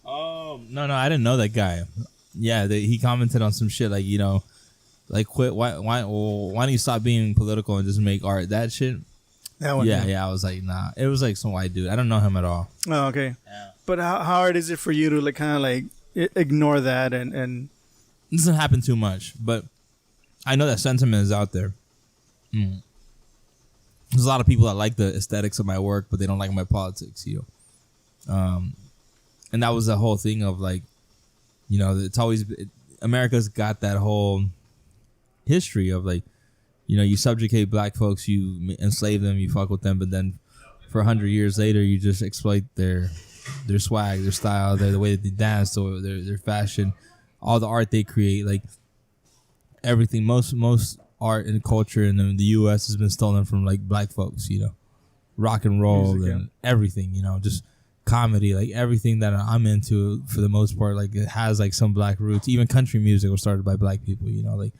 Speaker 2: Oh no, I didn't know that guy. Yeah, he commented on some shit like, you know, like quit. Why don't you stop being political and just make art? That shit.
Speaker 1: That one.
Speaker 2: Yeah. I was like, nah. It was like some white dude. I don't know him at all.
Speaker 1: Oh, okay.
Speaker 2: Yeah.
Speaker 1: But how hard is it for you to like kind of like ignore that and?
Speaker 2: It doesn't happen too much, but I know that sentiment is out there. There's a lot of people that like the aesthetics of my work, but they don't like my politics, you know. And that was the whole thing of like, you know, it's always America's got that whole history of like, you know, you subjugate black folks, you enslave them, you fuck with them, but then for 100 years later, you just exploit their swag, their style, the way that they dance, or their fashion, all the art they create, like everything. Most art and culture in the U.S. has been stolen from like black folks, you know, rock and roll music, and everything, you know, just comedy, like everything that I'm into for the most part, like it has like some black roots. Even country music was started by black people, you know, like,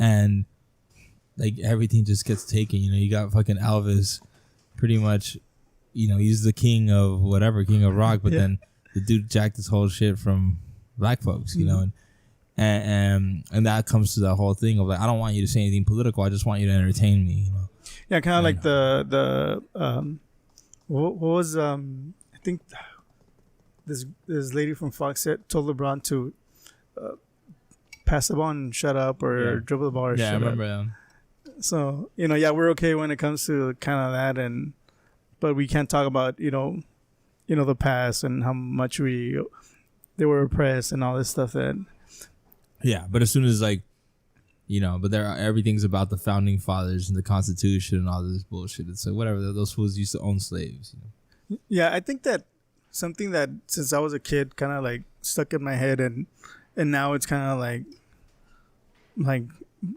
Speaker 2: and like everything just gets taken. You know, you got fucking Elvis, pretty much, you know, he's the king of whatever, king of rock, but then the dude jacked this whole shit from black folks, you know, and that comes to the whole thing of like, I don't want you to say anything political. I just want you to entertain me, you know.
Speaker 1: Yeah, kind of like the what was I think this lady from Fox told LeBron to pass the ball and shut up, or dribble the ball or shut up. Yeah, I remember that. So, you know, yeah, we're okay when it comes to kind of that, but we can't talk about, you know, the past and how much they were oppressed and all this stuff that.
Speaker 2: Yeah, but as soon as like, you know, but everything's about the founding fathers and the Constitution and all this bullshit. It's like whatever, those fools used to own slaves, you know.
Speaker 1: Yeah, I think that something that since I was a kid kind of like stuck in my head, and now it's kind of like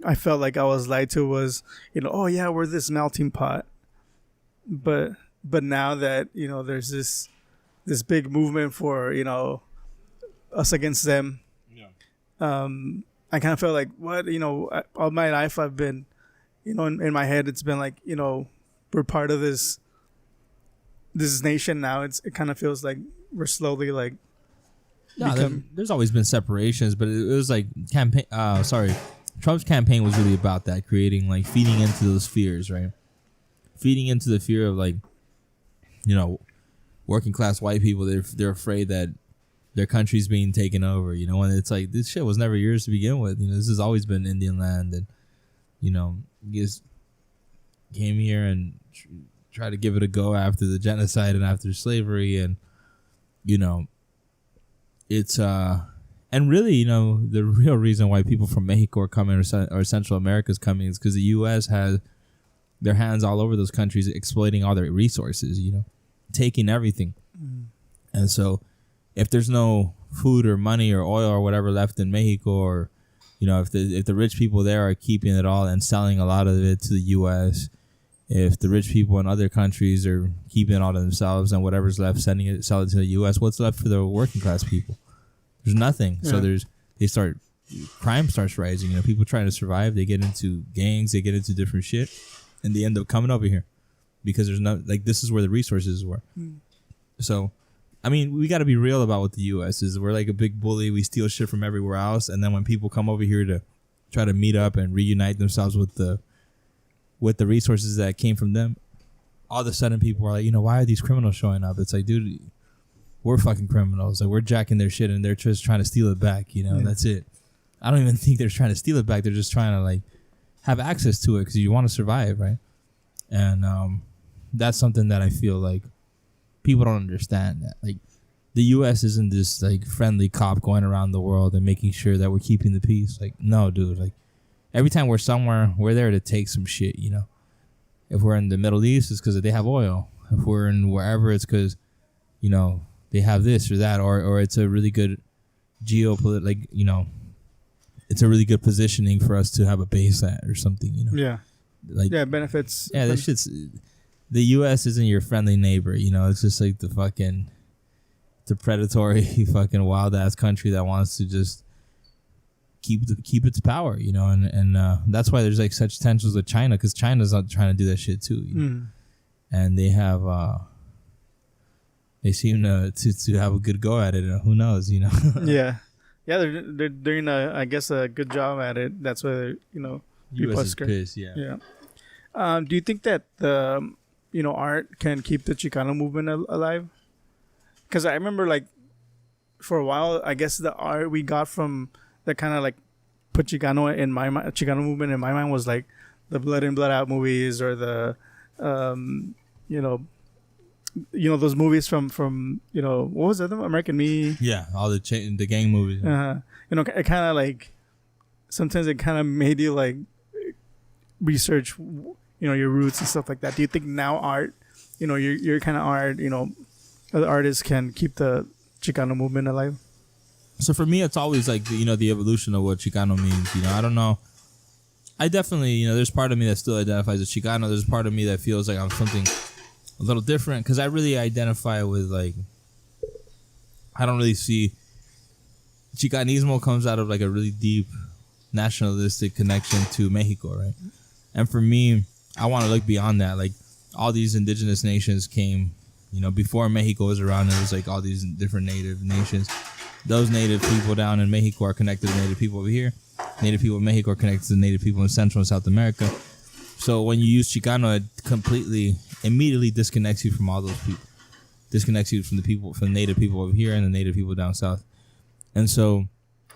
Speaker 1: I felt like I was lied to, was, you know, oh yeah, we're this melting pot, but now that, you know, there's this big movement for, you know, us against them.
Speaker 2: Yeah.
Speaker 1: I kind of felt like, what, all my life I've been, in my head, it's been like, we're part of this nation now. It kind of feels like we're slowly like.
Speaker 2: No, there's always been separations, but it was like Trump's campaign was really about that, creating, like, feeding into those fears, right? Feeding into the fear of, like, working class white people. They're afraid that their country's being taken over, when it's like, this shit was never yours to begin with. This has always been Indian land, and you just came here and tried to give it a go after the genocide and after slavery, and it's and really, the real reason why people from Mexico are coming or Central America is coming is because the U.S. has their hands all over those countries, exploiting all their resources, taking everything. And so if there's no food or money or oil or whatever left in Mexico, or if the rich people there are keeping it all and selling a lot of it to the U.S., if the rich people in other countries are keeping it all to themselves and whatever's left sell it to the U.S., what's left for the working class people? There's nothing. Yeah. So crime starts rising. People trying to survive, they get into gangs, they get into different shit, and they end up coming over here because there's no, like, this is where the resources were. So, I mean, we got to be real about what the U.S. is. We're like a big bully. We steal shit from everywhere else, and then when people come over here to try to meet up and reunite themselves with the resources that came from them, all of a sudden people are like, why are these criminals showing up? It's like, dude, we're fucking criminals. Like, we're jacking their shit and they're just trying to steal it back. That's it. I don't even think they're trying to steal it back. They're just trying to, like, have access to it because you want to survive, right? And that's something that I feel like people don't understand. That, like, the U.S. isn't this, like, friendly cop going around the world and making sure that we're keeping the peace. Like, no, dude. Like, every time we're somewhere, we're there to take some shit, If we're in the Middle East, it's because they have oil. If we're in wherever, it's because, they have this or that, or it's a really good geopolitical, like, it's a really good positioning for us to have a base at or something,
Speaker 1: Yeah.
Speaker 2: Like,
Speaker 1: yeah, benefits.
Speaker 2: Yeah, this shit's, the U.S. isn't your friendly neighbor, It's just like the predatory fucking wild ass country that wants to just keep its power, and that's why there's, like, such tensions with China, because China's not trying to do that shit too, and they have they seem to have a good go at it. Who knows,
Speaker 1: yeah, they're doing I guess a good job at it. That's why people
Speaker 2: US is pissed.
Speaker 1: Yeah. Do you think that the art can keep the Chicano movement alive? Because I remember, like, for a while, I guess the art we got from that kind of, like, put Chicano in my mind, Chicano movement in my mind was, like, the Blood In Blood Out movies, or the those movies from what was that, American Me?
Speaker 2: Yeah, all the gang movies.
Speaker 1: It kind of, like, sometimes it kind of made you, like, research your roots and stuff like that. Do you think now art, your kind of art, the artists can keep the Chicano movement alive?
Speaker 2: So for me, it's always like the evolution of what Chicano means. I don't know. I definitely, there's part of me that still identifies as Chicano. There's part of me that feels like I'm something a little different, because I really identify with, like, I don't really see, Chicanismo comes out of, like, a really deep nationalistic connection to Mexico, right? And for me, I want to look beyond that. Like, all these indigenous nations came, before Mexico was around. There was, like, all these different native nations. Those native people down in Mexico are connected to native people over here. Native people in Mexico are connected to native people in Central and South America. So when you use Chicano, it immediately disconnects you from all those people. Disconnects you from the native people over here and the native people down south. And so,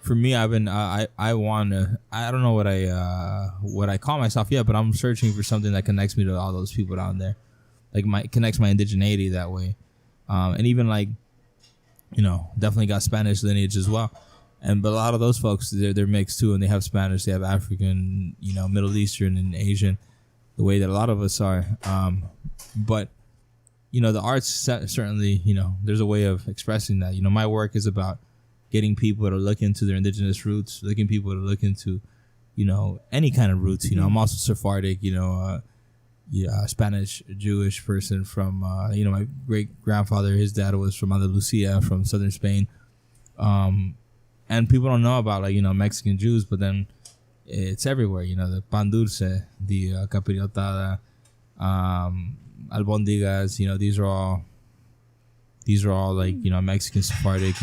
Speaker 2: for me, I don't know what I call myself yet, but I'm searching for something that connects me to all those people down there. Like, connects my indigeneity that way. And even, like, definitely got Spanish lineage as well. But a lot of those folks, they're mixed too, and they have Spanish, they have African, Middle Eastern and Asian, the way that a lot of us are. But, the arts certainly, there's a way of expressing that. My work is about getting people to look into their indigenous roots, looking people to look into, any kind of roots. I'm also Sephardic, Spanish Jewish person from, my great grandfather, his dad was from Andalusia, from southern Spain. And people don't know about like Mexican Jews, but then it's everywhere. The pan dulce, the capirotada, albondigas. These are all like Mexican, Sephardic,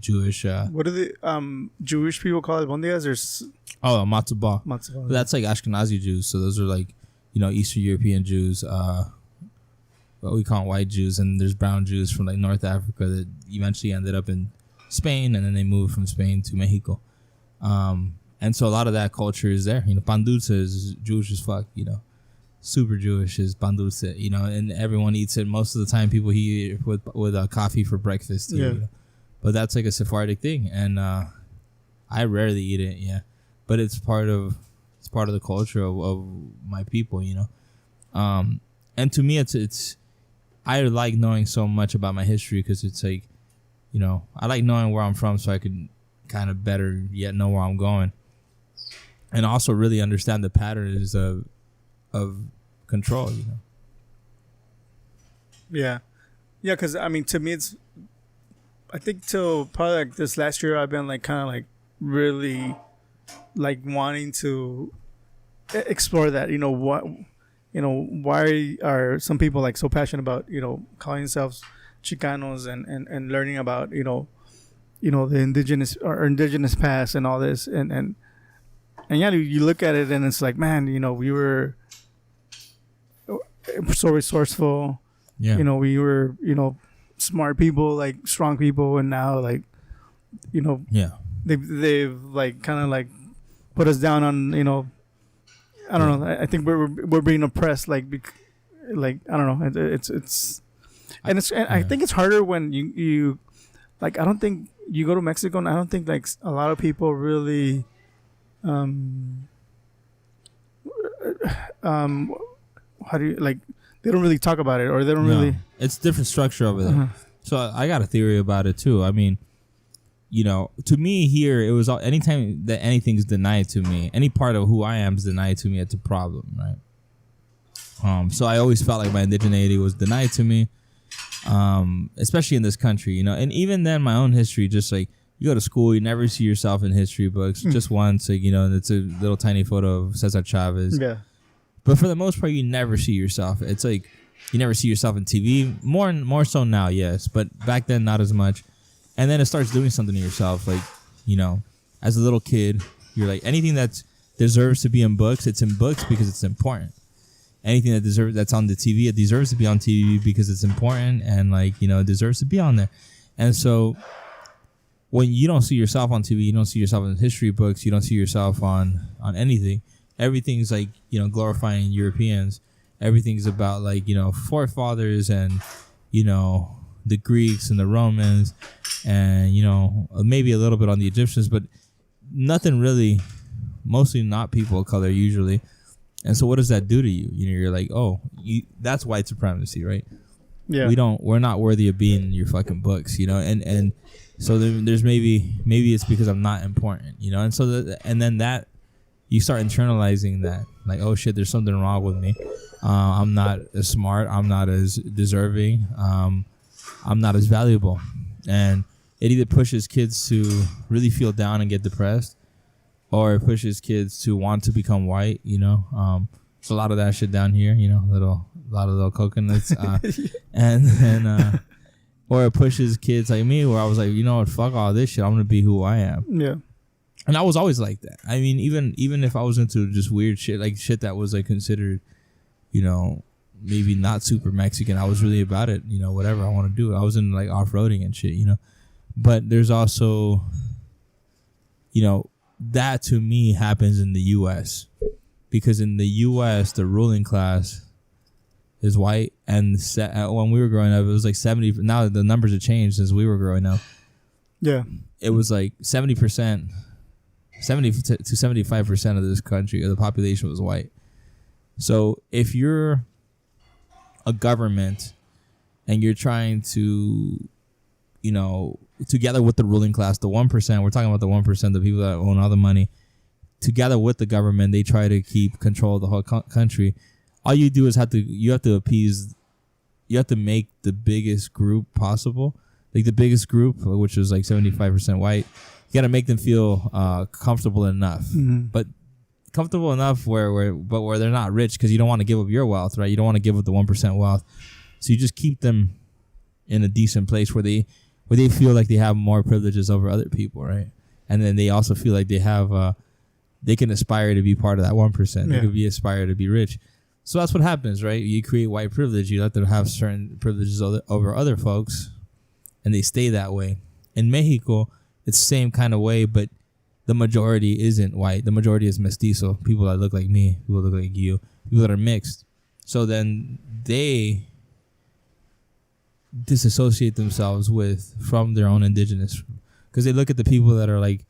Speaker 2: Jewish.
Speaker 1: What do the Jewish people call albondigas?
Speaker 2: Matzo ball. That's like Ashkenazi Jews. So those are like Eastern European Jews. What we call white Jews, and there's brown Jews from like North Africa that eventually ended up in Spain, and then they moved from Spain to Mexico. And so a lot of that culture is there. Pan dulce is Jewish as fuck. Super Jewish is pan dulce. And everyone eats it. Most of the time, people eat it with coffee for breakfast.
Speaker 1: Yeah.
Speaker 2: But that's like a Sephardic thing, and I rarely eat it. Yeah, but it's part of the culture of my people. And to me, it's I like knowing so much about my history because it's like, I like knowing where I'm from so I could kind of better yet know where I'm going, and also really understand the patterns of control.
Speaker 1: Yeah, because I mean, to me, I think till probably like this last year, I've been like kind of like really like wanting to explore that. Why are some people like so passionate about calling themselves Chicanos and learning about the indigenous or indigenous past and all this and yeah, you look at it and it's like, man, we were so resourceful.
Speaker 2: Yeah.
Speaker 1: We were smart people, like strong people, and now like
Speaker 2: yeah,
Speaker 1: they've like kind of like put us down on I don't know. I think we're being oppressed, like I don't know. I think it's harder when you like. I don't think you go to Mexico, and I don't think like a lot of people really, how do you like? They don't really talk about it, or they don't really.
Speaker 2: It's different structure over there. So I got a theory about it too. I mean, to me here, it was anytime that anything's denied to me, any part of who I am is denied to me, it's a problem, right? So I always felt like my indigeneity was denied to me, especially in this country, and even then my own history, just like you go to school, you never see yourself in history books, just once, like, and it's a little tiny photo of Cesar Chavez.
Speaker 1: Yeah.
Speaker 2: But for the most part, you never see yourself. It's like you never see yourself in TV. More so now, yes, but back then not as much. And then it starts doing something to yourself, like, as a little kid, you're like, anything that deserves to be in books, it's in books because it's important. Anything that's on the TV, it deserves to be on TV because it's important and like, it deserves to be on there. And so when you don't see yourself on TV, you don't see yourself in history books, you don't see yourself on anything. Everything's like, glorifying Europeans. Everything's about like, forefathers and, the Greeks and the Romans and, maybe a little bit on the Egyptians, but nothing really, mostly not people of color usually. And so what does that do to you? You're like, that's white supremacy, right?
Speaker 1: Yeah.
Speaker 2: We're not worthy of being in your fucking books, and so there's maybe it's because I'm not important, and so and then that you start internalizing that, like, oh shit, there's something wrong with me. I'm not as smart. I'm not as deserving. I'm not as valuable. And it either pushes kids to really feel down and get depressed, or it pushes kids to want to become white, So a lot of that shit down here, a lot of little coconuts. And or it pushes kids like me, where I was like, what, fuck all this shit. I'm going to be who I am.
Speaker 1: Yeah.
Speaker 2: And I was always like that. I mean, even if I was into just weird shit, like shit that was like considered, maybe not super Mexican, I was really about it, whatever I want to do. I was in like off-roading and shit, But there's also, that to me happens in the U.S. Because in the U.S., the ruling class is white. And when we were growing up, it was like 70. Now the numbers have changed since we were growing up.
Speaker 1: Yeah.
Speaker 2: It was like 70%. 70 to 75% of this country, of the population, was white. So if you're a government and you're trying to, together with the ruling class, the 1%, we're talking about the 1%, the people that own all the money, together with the government, they try to keep control of the whole country. All you have to appease, you have to make the biggest group possible like the biggest group, which was like 75% white, you got to make them feel comfortable enough, but comfortable enough where they're not rich, because you don't want to give up your wealth, right? You don't want to give up the 1% wealth, so you just keep them in a decent place where they feel like they have more privileges over other people, right? And then they also feel like they can aspire to be part of that 1%. They could aspire to be rich. So that's what happens, right? You create white privilege. You let them have certain privileges over other folks, and they stay that way. In Mexico, it's the same kind of way, but the majority isn't white. The majority is mestizo, people that look like me, people that look like you, people that are mixed. So then they disassociate themselves from their own indigenous, because they look at the people that are like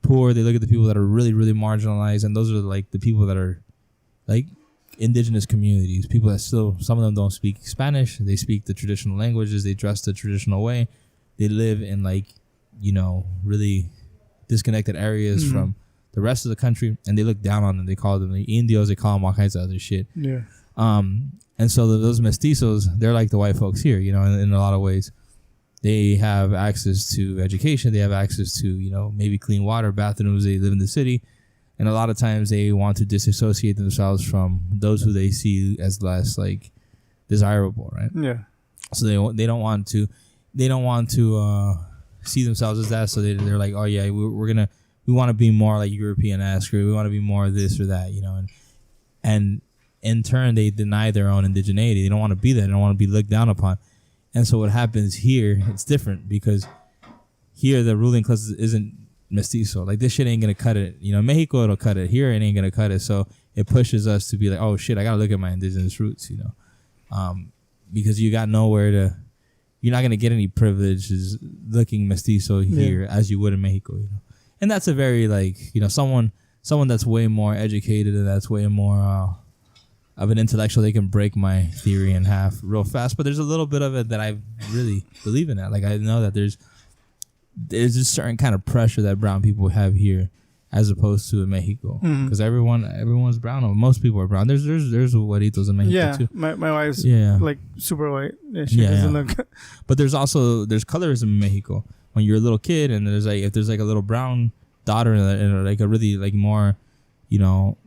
Speaker 2: poor, they look at the people that are really, really marginalized, and those are like the people that are like indigenous communities, people that still, some of them don't speak Spanish, they speak the traditional languages, they dress the traditional way, they live in like, you know, really disconnected areas from the rest of the country, and they look down on them. They call them the Indios, they call them all kinds of other shit. And so those mestizos, they're like the white folks here, you know, in a lot of ways. They have access to education, they have access to, you know, maybe clean water, bathrooms, they live in the city. And a lot of times they want to disassociate themselves from those who they see as less like desirable, right? Yeah. So they don't want to see themselves as that. So they're like, oh yeah, we want to be more like European-esque, or we want to be more this or that, you know. And in turn, they deny their own indigeneity. They don't want to be there. They don't want to be looked down upon. And so what happens here, it's different, because here the ruling class isn't mestizo. Like, this shit ain't going to cut it. You know, Mexico, it'll cut it. Here, it ain't going to cut it. So it pushes us to be like, oh, shit, I got to look at my indigenous roots, you know. Because you got nowhere to... You're not going to get any privileges looking mestizo here as you would in Mexico, you know. And that's a very, like, you know, someone that's way more educated and that's way more... of an intellectual, they can break my theory in half real fast. But there's a little bit of it that I really believe in that. Like, I know that there's a certain kind of pressure that brown people have here as opposed to in Mexico. Because everyone's brown, or most people are brown. There's güeritos in Mexico too. My wife's like super white. Yeah, she doesn't look. But there's colorism in Mexico. When you're a little kid and there's like, if there's like a little brown daughter and like a really like more, you know,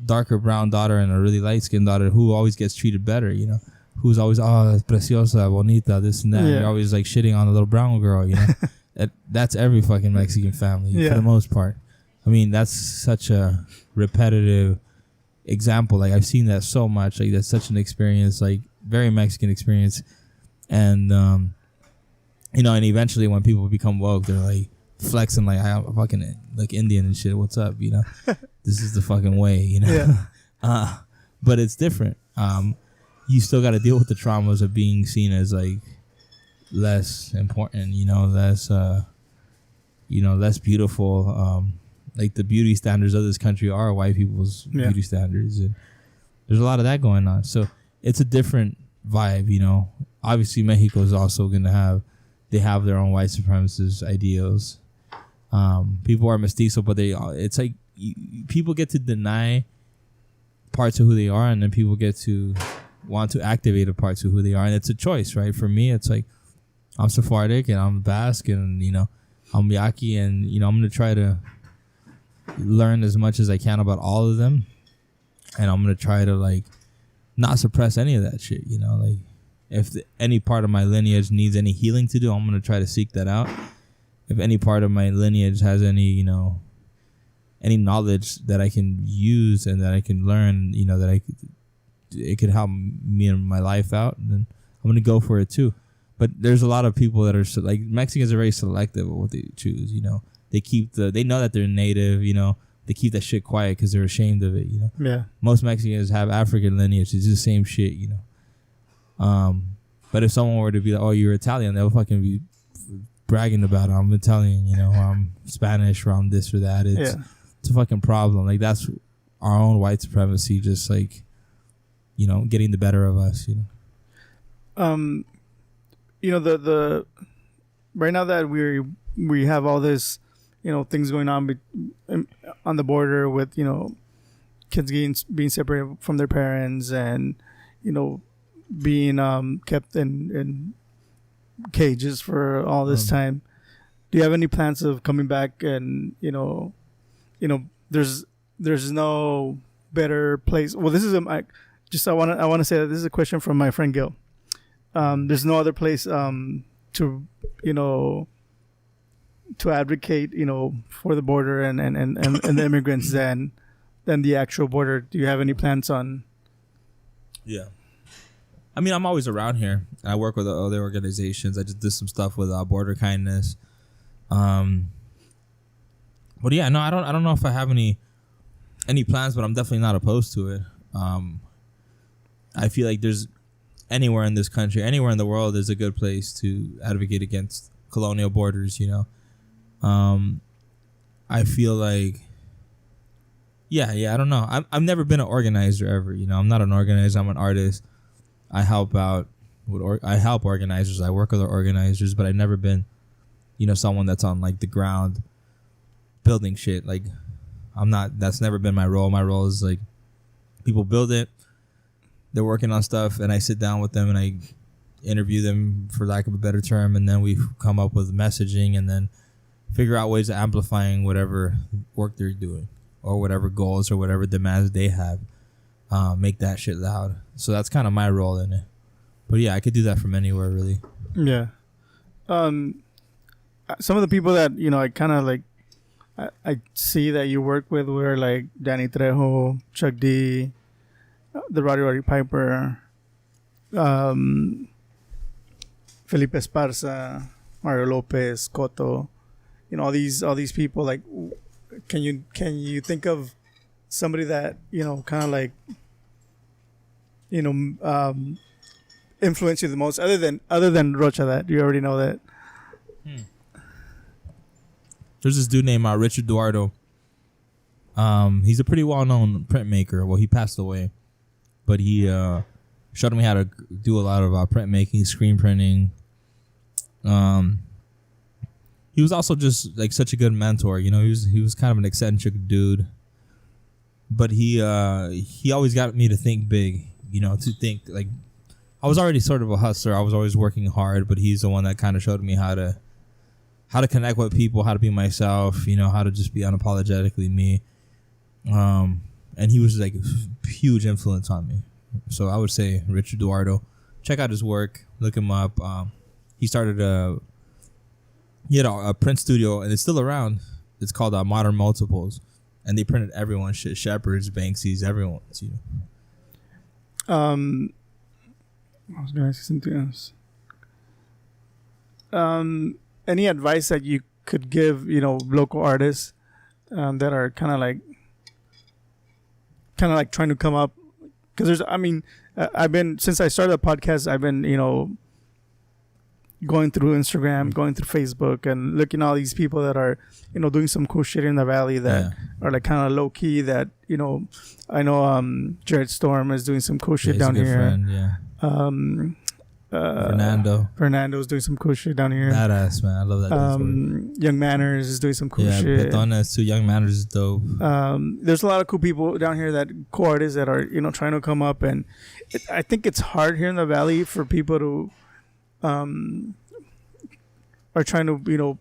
Speaker 2: darker brown daughter and a really light skinned daughter who always gets treated better, you know, who's always preciosa, bonita, this and that. You're always like shitting on the little brown girl, you know. That's every fucking Mexican family for the most part. I mean, that's such a repetitive example. Like, I've seen that so much. Like, that's such an experience, like very Mexican experience. And you know, and eventually when people become woke, they're like flexing like, I'm fucking like Indian and shit. What's up, you know? This is the fucking way, you know. But it's different. You still got to deal with the traumas of being seen as like less important, you know, less beautiful. Like, the beauty standards of this country are white people's beauty standards, and there's a lot of that going on. So it's a different vibe, you know. Obviously, Mexico is also gonna have their own white supremacist ideals. People are mestizo, but it's like people get to deny parts of who they are, and then people get to want to activate a parts of who they are, and it's a choice, right? For me, it's like, I'm Sephardic and I'm Basque, and you know, I'm Yaqui, and you know, I'm gonna try to learn as much as I can about all of them, and I'm gonna try to like not suppress any of that shit, you know. Like, if any part of my lineage needs any healing to do, I'm gonna try to seek that out. If any part of my lineage has any, you know, any knowledge that I can use and that I can learn, you know, that it could help me in my life out, then I'm gonna go for it too. But there's a lot of people that are like, Mexicans are very selective of what they choose, you know. They know that they're native, you know. They keep that shit quiet because they're ashamed of it, you know. Yeah. Most Mexicans have African lineage. It's the same shit, you know. But if someone were to be like, oh, you're Italian, they'll fucking be bragging about it. I'm Italian, you know, or I'm Spanish, or I'm this or that. It's a fucking problem. Like, that's our own white supremacy, just like, you know, getting the better of us, you know.
Speaker 1: You know, the right now that we have all this, you know, things going on the border with, you know, kids being separated from their parents, and, you know, being kept in cages for all this time. Do you have any plans of coming back? And there's no better place. Well, this is I want to say that this is a question from my friend Gil. There's no other place to advocate for the border and the immigrants than the actual border. Do you have any plans on?
Speaker 2: Yeah. I mean, I'm always around here. I work with other organizations. I just did some stuff with Border Kindness. But yeah, no, I don't know if I have any plans, but I'm definitely not opposed to it. I feel like there's anywhere in this country, anywhere in the world, is a good place to advocate against colonial borders. I feel like, I don't know. I've never been an organizer ever. I'm not an organizer. I'm an artist. I help out. I help organizers. I work with organizers, but I've never been, someone that's on like the ground building shit. Like, I'm not. That's never been my role. My role is like, people build it. They're working on stuff, and I sit down with them and I interview them, for lack of a better term, and then we come up with messaging and then figure out ways of amplifying whatever work they're doing or whatever goals or whatever demands they have. Make that shit loud. So that's kind of my role in it. But yeah, I could do that from anywhere, really.
Speaker 1: Yeah. Some of the people that I kind of like, I see that you work with were like Danny Trejo, Chuck D, the Roddy Piper, Felipe Esparza, Mario Lopez, Cotto. All these people. Like, can you think of somebody that kind of like influence you the most, other than Rocha, that you already know that?
Speaker 2: There's this dude named Richard Duardo. He's a pretty well-known printmaker. Well, he passed away, but he showed me how to do a lot of printmaking, screen printing. He was also just like such a good mentor. He was kind of an eccentric dude, but he always got me to think big. To think like, I was already sort of a hustler. I was always working hard, but he's the one that kind of showed me how to connect with people, how to be myself, how to just be unapologetically me. And he was like a huge influence on me. So I would say Richard Duardo. Check out his work. Look him up. He started he had a print studio, and it's still around. It's called Modern Multiples, and they printed everyone's shit. Shepard's, Banksy's, everyone's.
Speaker 1: I was gonna ask something else. Any advice that you could give, local artists that are kind of like trying to come up? Because I've been, since I started the podcast, I've been, going through Instagram, going through Facebook, and looking at all these people that are, doing some cool shit in the valley that are like kind of low key. That I know Jared Storm is doing some cool shit down here. Friend, Fernando's doing some cool shit down here.
Speaker 2: Badass, man. I love that.
Speaker 1: Young Manners is doing some cool shit.
Speaker 2: Yeah, Petones too. Young Manners is dope.
Speaker 1: There's a lot of cool people down here, that cool artists that are trying to come up, and I think it's hard here in the valley for people to are trying to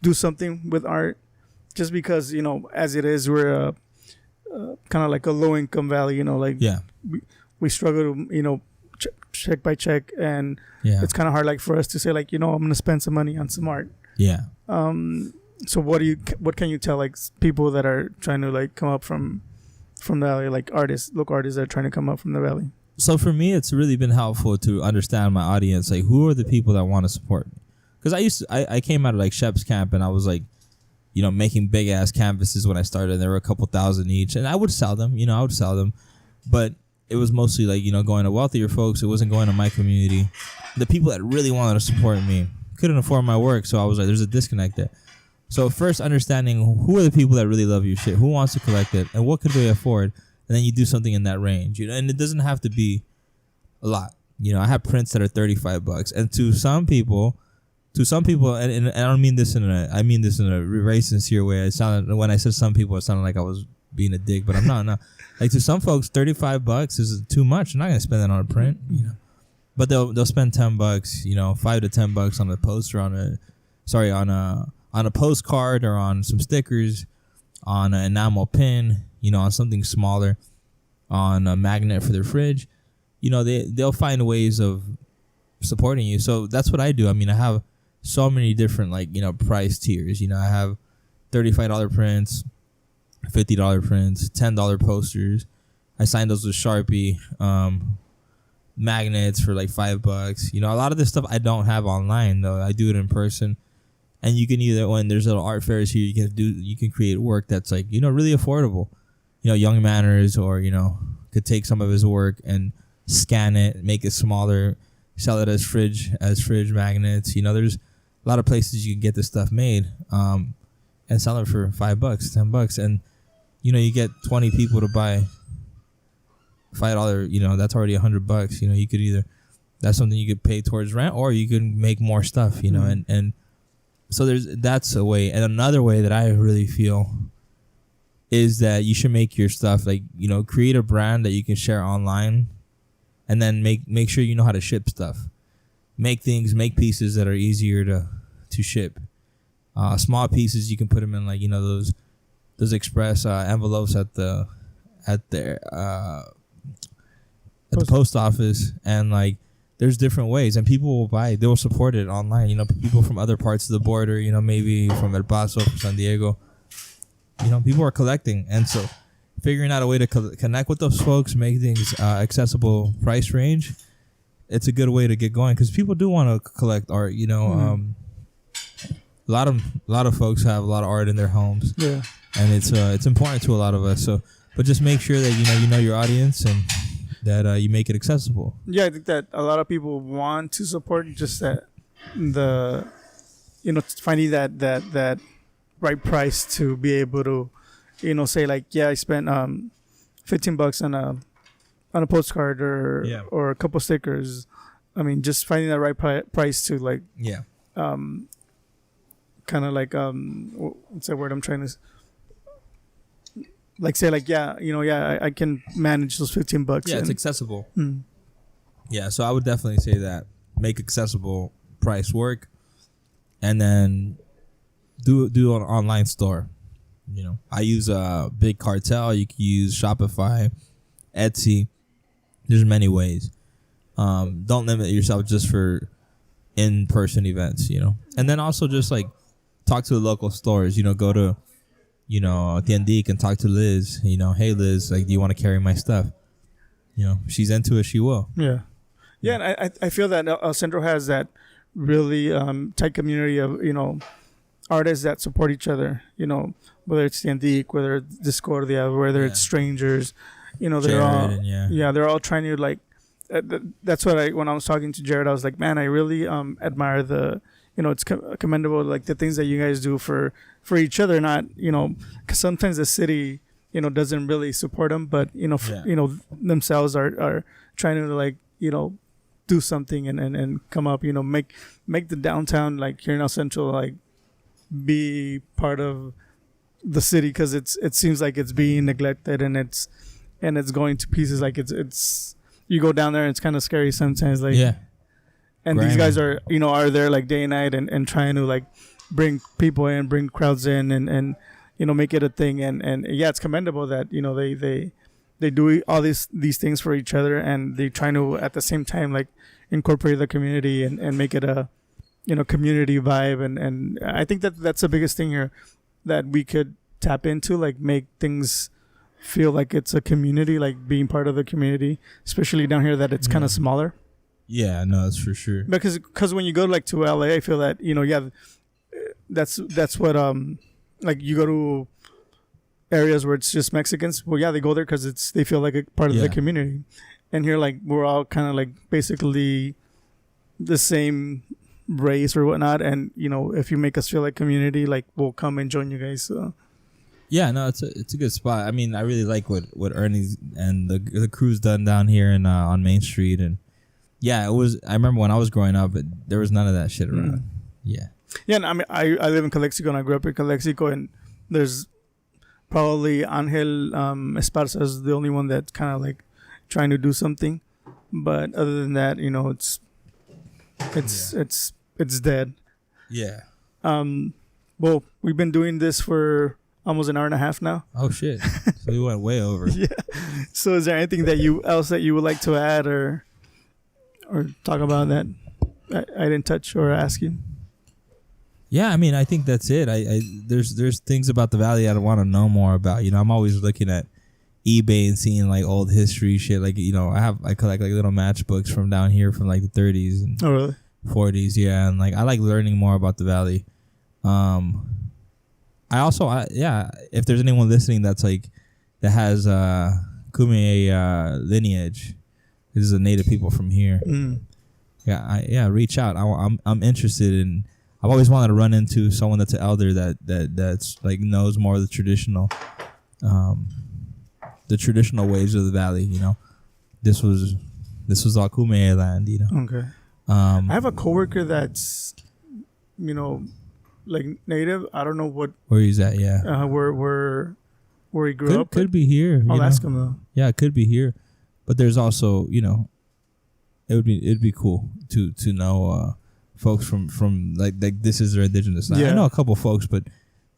Speaker 1: do something with art, just because as it is, we're kind of like a low income valley. We struggle to check by check, and it's kind of hard like for us to say like I'm gonna spend some money on some art. So what can you tell like people that are trying to like come up from the valley, like local artists that are trying to come up from the valley?
Speaker 2: So for me, it's really been helpful to understand my audience. Like, who are the people that want to support me? Because I came out of like Shep's camp, and I was like, making big ass canvases when I started. There were a couple thousand each, and I would sell them. But it was mostly like going to wealthier folks. It wasn't going to my community. The people that really wanted to support me couldn't afford my work, so I was like, there's a disconnect there. So first, understanding who are the people that really love your shit, who wants to collect it, and what could they afford. And then you do something in that range, and it doesn't have to be a lot. I have prints that are $35, and to some people, and I don't mean this in I mean this in a very sincere way. It sounded, when I said some people, it sounded like I was being a dick, but I'm not. No. Like, to some folks, $35 is too much. I'm not gonna spend that on a print, But they'll spend $10, $5 to $10 on a poster on a postcard or on some stickers, on an enamel pin, on something smaller, on a magnet for their fridge. They'll find ways of supporting you. So that's what I do. I mean, I have so many different price tiers. I have $35 prints, $50 prints, $10 posters. I signed those with Sharpie. Magnets for like $5. A lot of this stuff I don't have online though. I do it in person. And you can either, when there's little art fairs here, you can create work that's like, really affordable. Young Manners, or, could take some of his work and scan it, make it smaller, sell it as fridge magnets. There's a lot of places you can get this stuff made, and sell it for $5, $10. And, you get 20 people to buy $5, that's already $100. You could either, that's something you could pay towards rent, or you can make more stuff, and so that's a way. And another way that I really feel is that you should make your stuff create a brand that you can share online, and then make sure you know how to ship stuff. Make pieces that are easier to ship. Small pieces, you can put them in those express envelopes at the post office, and there's different ways, and people will buy. They will support it online. People from other parts of the border. Maybe from El Paso, from San Diego. People are collecting, and so figuring out a way to connect with those folks, make things accessible price range. It's a good way to get going, because people do want to collect art. A lot of folks have a lot of art in their homes.
Speaker 1: Yeah,
Speaker 2: and it's important to a lot of us. So, but just make sure that you know your audience, and that you make it accessible.
Speaker 1: Yeah, I think that a lot of people want to support, just that finding that right price to be able to, say I spent $15 on a postcard or a couple stickers. I mean, just finding that right price to kind of what's that word I'm trying to say, I can manage those $15.
Speaker 2: Yeah, it's accessible. Yeah, so I would definitely say that. Make accessible price work, and then do an online store. I use a big cartel. You can use Shopify, Etsy. There's many ways. Don't limit yourself just for in-person events, And then also just talk to the local stores. Go to Tiendic and talk to Liz. Hey Liz, do you want to carry my stuff? She's into it, she will.
Speaker 1: Yeah. Yeah, and I feel that El Centro has that really tight community of, artists that support each other, whether it's Tiendic, whether it's Discordia, whether it's strangers, they're
Speaker 2: Jared,
Speaker 1: they're all trying to that's what when I was talking to Jared, I was like, man, I really admire the, it's commendable, the things that you guys do for each other, not, because sometimes the city, doesn't really support them, but, themselves are trying to do something and come up, make the downtown, here in El Central, be part of the city, because it seems like it's being neglected, and it's going to pieces. It's you go down there and it's kind of scary sometimes. And
Speaker 2: Grimy.
Speaker 1: These guys are there day and night and trying to bring people in, bring crowds in, and make it a thing. And it's commendable that they do all these things for each other, and they trying to at the same time incorporate the community and make it a community vibe. And I think that's the biggest thing here that we could tap into, make things feel like it's a community, being part of the community, especially down here that it's kind of smaller.
Speaker 2: Yeah, no, that's for sure.
Speaker 1: Because when you go to LA, I feel that that's what you go to areas where it's just Mexicans. Well, yeah, they go there because they feel like a part of the community, and here we're all kind of basically the same race or whatnot, and if you make us feel like community, we'll come and join you guys. So.
Speaker 2: Yeah, no, it's a good spot. I mean, I really like what Ernie's and the crew's done down here and on Main Street, and it was. I remember when I was growing up, there was none of that shit around. Yeah. Yeah,
Speaker 1: and I mean, I live in Calexico, and I grew up in Calexico, and there's probably Angel Esparza is the only one that's kind of trying to do something. But other than that, you know, it's dead.
Speaker 2: Yeah.
Speaker 1: Well, we've been doing this for almost an hour and a half now.
Speaker 2: Oh shit! So we went way over.
Speaker 1: Yeah. So is there anything that you would like to add or talk about that I didn't touch or ask you?
Speaker 2: Yeah, I mean, I think that's it. There's things about the valley I want to know more about. You know, I'm always looking at eBay and seeing like old history shit. Like, you know, I collect like little matchbooks from down here from like the 30s and
Speaker 1: oh, really?
Speaker 2: 40s. Yeah, and like I like learning more about the valley. I also, if there's anyone listening that's like that has Kumeyaay lineage, this is a native people from here. Reach out. I'm interested in. I've always wanted to run into someone that's an elder that's like knows more of the traditional ways of the valley. You know, this was all Kumeyaay land. You know.
Speaker 1: Okay. I have a coworker that's, you know, like native. I don't know
Speaker 2: where he's at. Yeah.
Speaker 1: Where he grew up.
Speaker 2: Could be here.
Speaker 1: I'll ask him though.
Speaker 2: Yeah, it could be here, but there's also, you know, it'd be cool to know folks from like this is their indigenous land.
Speaker 1: Yeah.
Speaker 2: I know a couple folks, but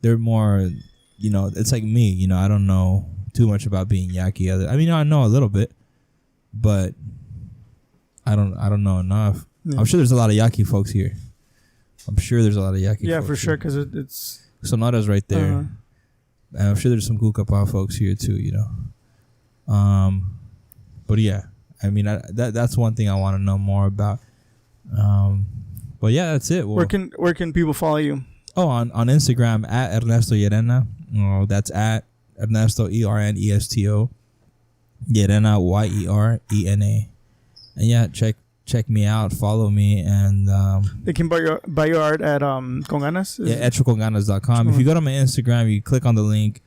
Speaker 2: they're more, you know, it's like me. You know, I don't know too much about being Yaqui. I mean, I know a little bit, but I don't know enough. Yeah. I'm sure there's a lot of Yaqui folks here. I'm sure there's a lot of Yaqui.
Speaker 1: Yeah,
Speaker 2: folks
Speaker 1: for sure, because
Speaker 2: here.
Speaker 1: it's
Speaker 2: Sonata's right there. And I'm sure there's some Kukapa folks here too. You know. But yeah, I mean, that's one thing I want to know more about. But yeah, that's it. Well,
Speaker 1: where can people follow you?
Speaker 2: Oh, on Instagram at Ernesto Yerena. Oh, that's at Ernesto Ernesto Yerena Yerena. And yeah, check me out, follow me, and
Speaker 1: they can buy your art at Conganas.
Speaker 2: Echoconganas.com. If you go to my Instagram, you click on the link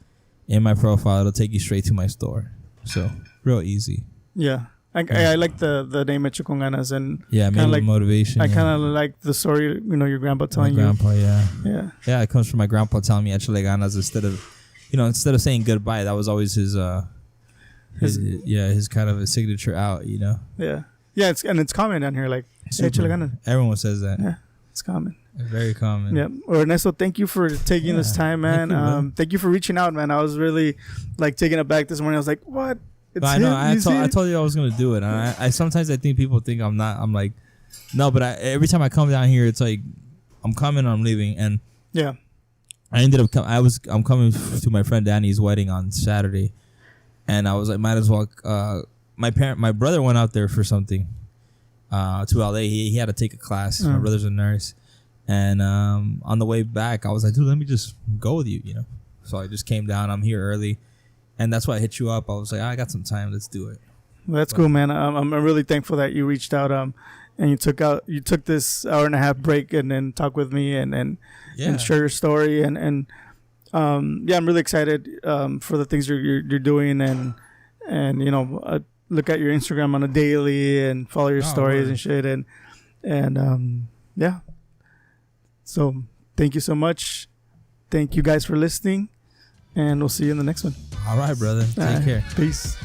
Speaker 2: in my profile, it'll take you straight to my store. So real easy.
Speaker 1: Yeah. I like the name Echo Conganas, and
Speaker 2: maybe like motivation.
Speaker 1: I kind of like the story, you know, your grandpa telling you. Yeah. It
Speaker 2: comes from my grandpa telling me Échale ganas instead of saying goodbye. That was always his kind of a signature out, you know.
Speaker 1: Yeah, it's common down here, like Échale ganas.
Speaker 2: Everyone says that.
Speaker 1: Yeah, it's common.
Speaker 2: Very common.
Speaker 1: Yeah. Well, Ernesto, thank you for taking this time, man. Thank you for reaching out, man. I was really like taken aback this morning. I was like, what?
Speaker 2: But I know. I told you I was gonna do it. And I sometimes I think people think I'm not. I'm like, no. But every time I come down here, it's like I'm coming, I'm leaving, and
Speaker 1: yeah.
Speaker 2: I ended up. I'm coming to my friend Danny's wedding on Saturday, and I was like, might as well. My brother went out there for something to LA. He had to take a class. My brother's a nurse, and on the way back, I was like, dude, let me just go with you, you know. So I just came down. I'm here early. And that's why I hit you up. I was like, I got some time. Let's do it.
Speaker 1: Well, that's cool, man. I'm really thankful that you reached out and you took this hour and a half break and then talk with me and share your story and I'm really excited for the things you're doing and you know look at your Instagram on a daily and follow your stories and shit and yeah. So thank you so much. Thank you guys for listening. And we'll see you in the next one.
Speaker 2: All right, brother. Take care.
Speaker 1: Peace.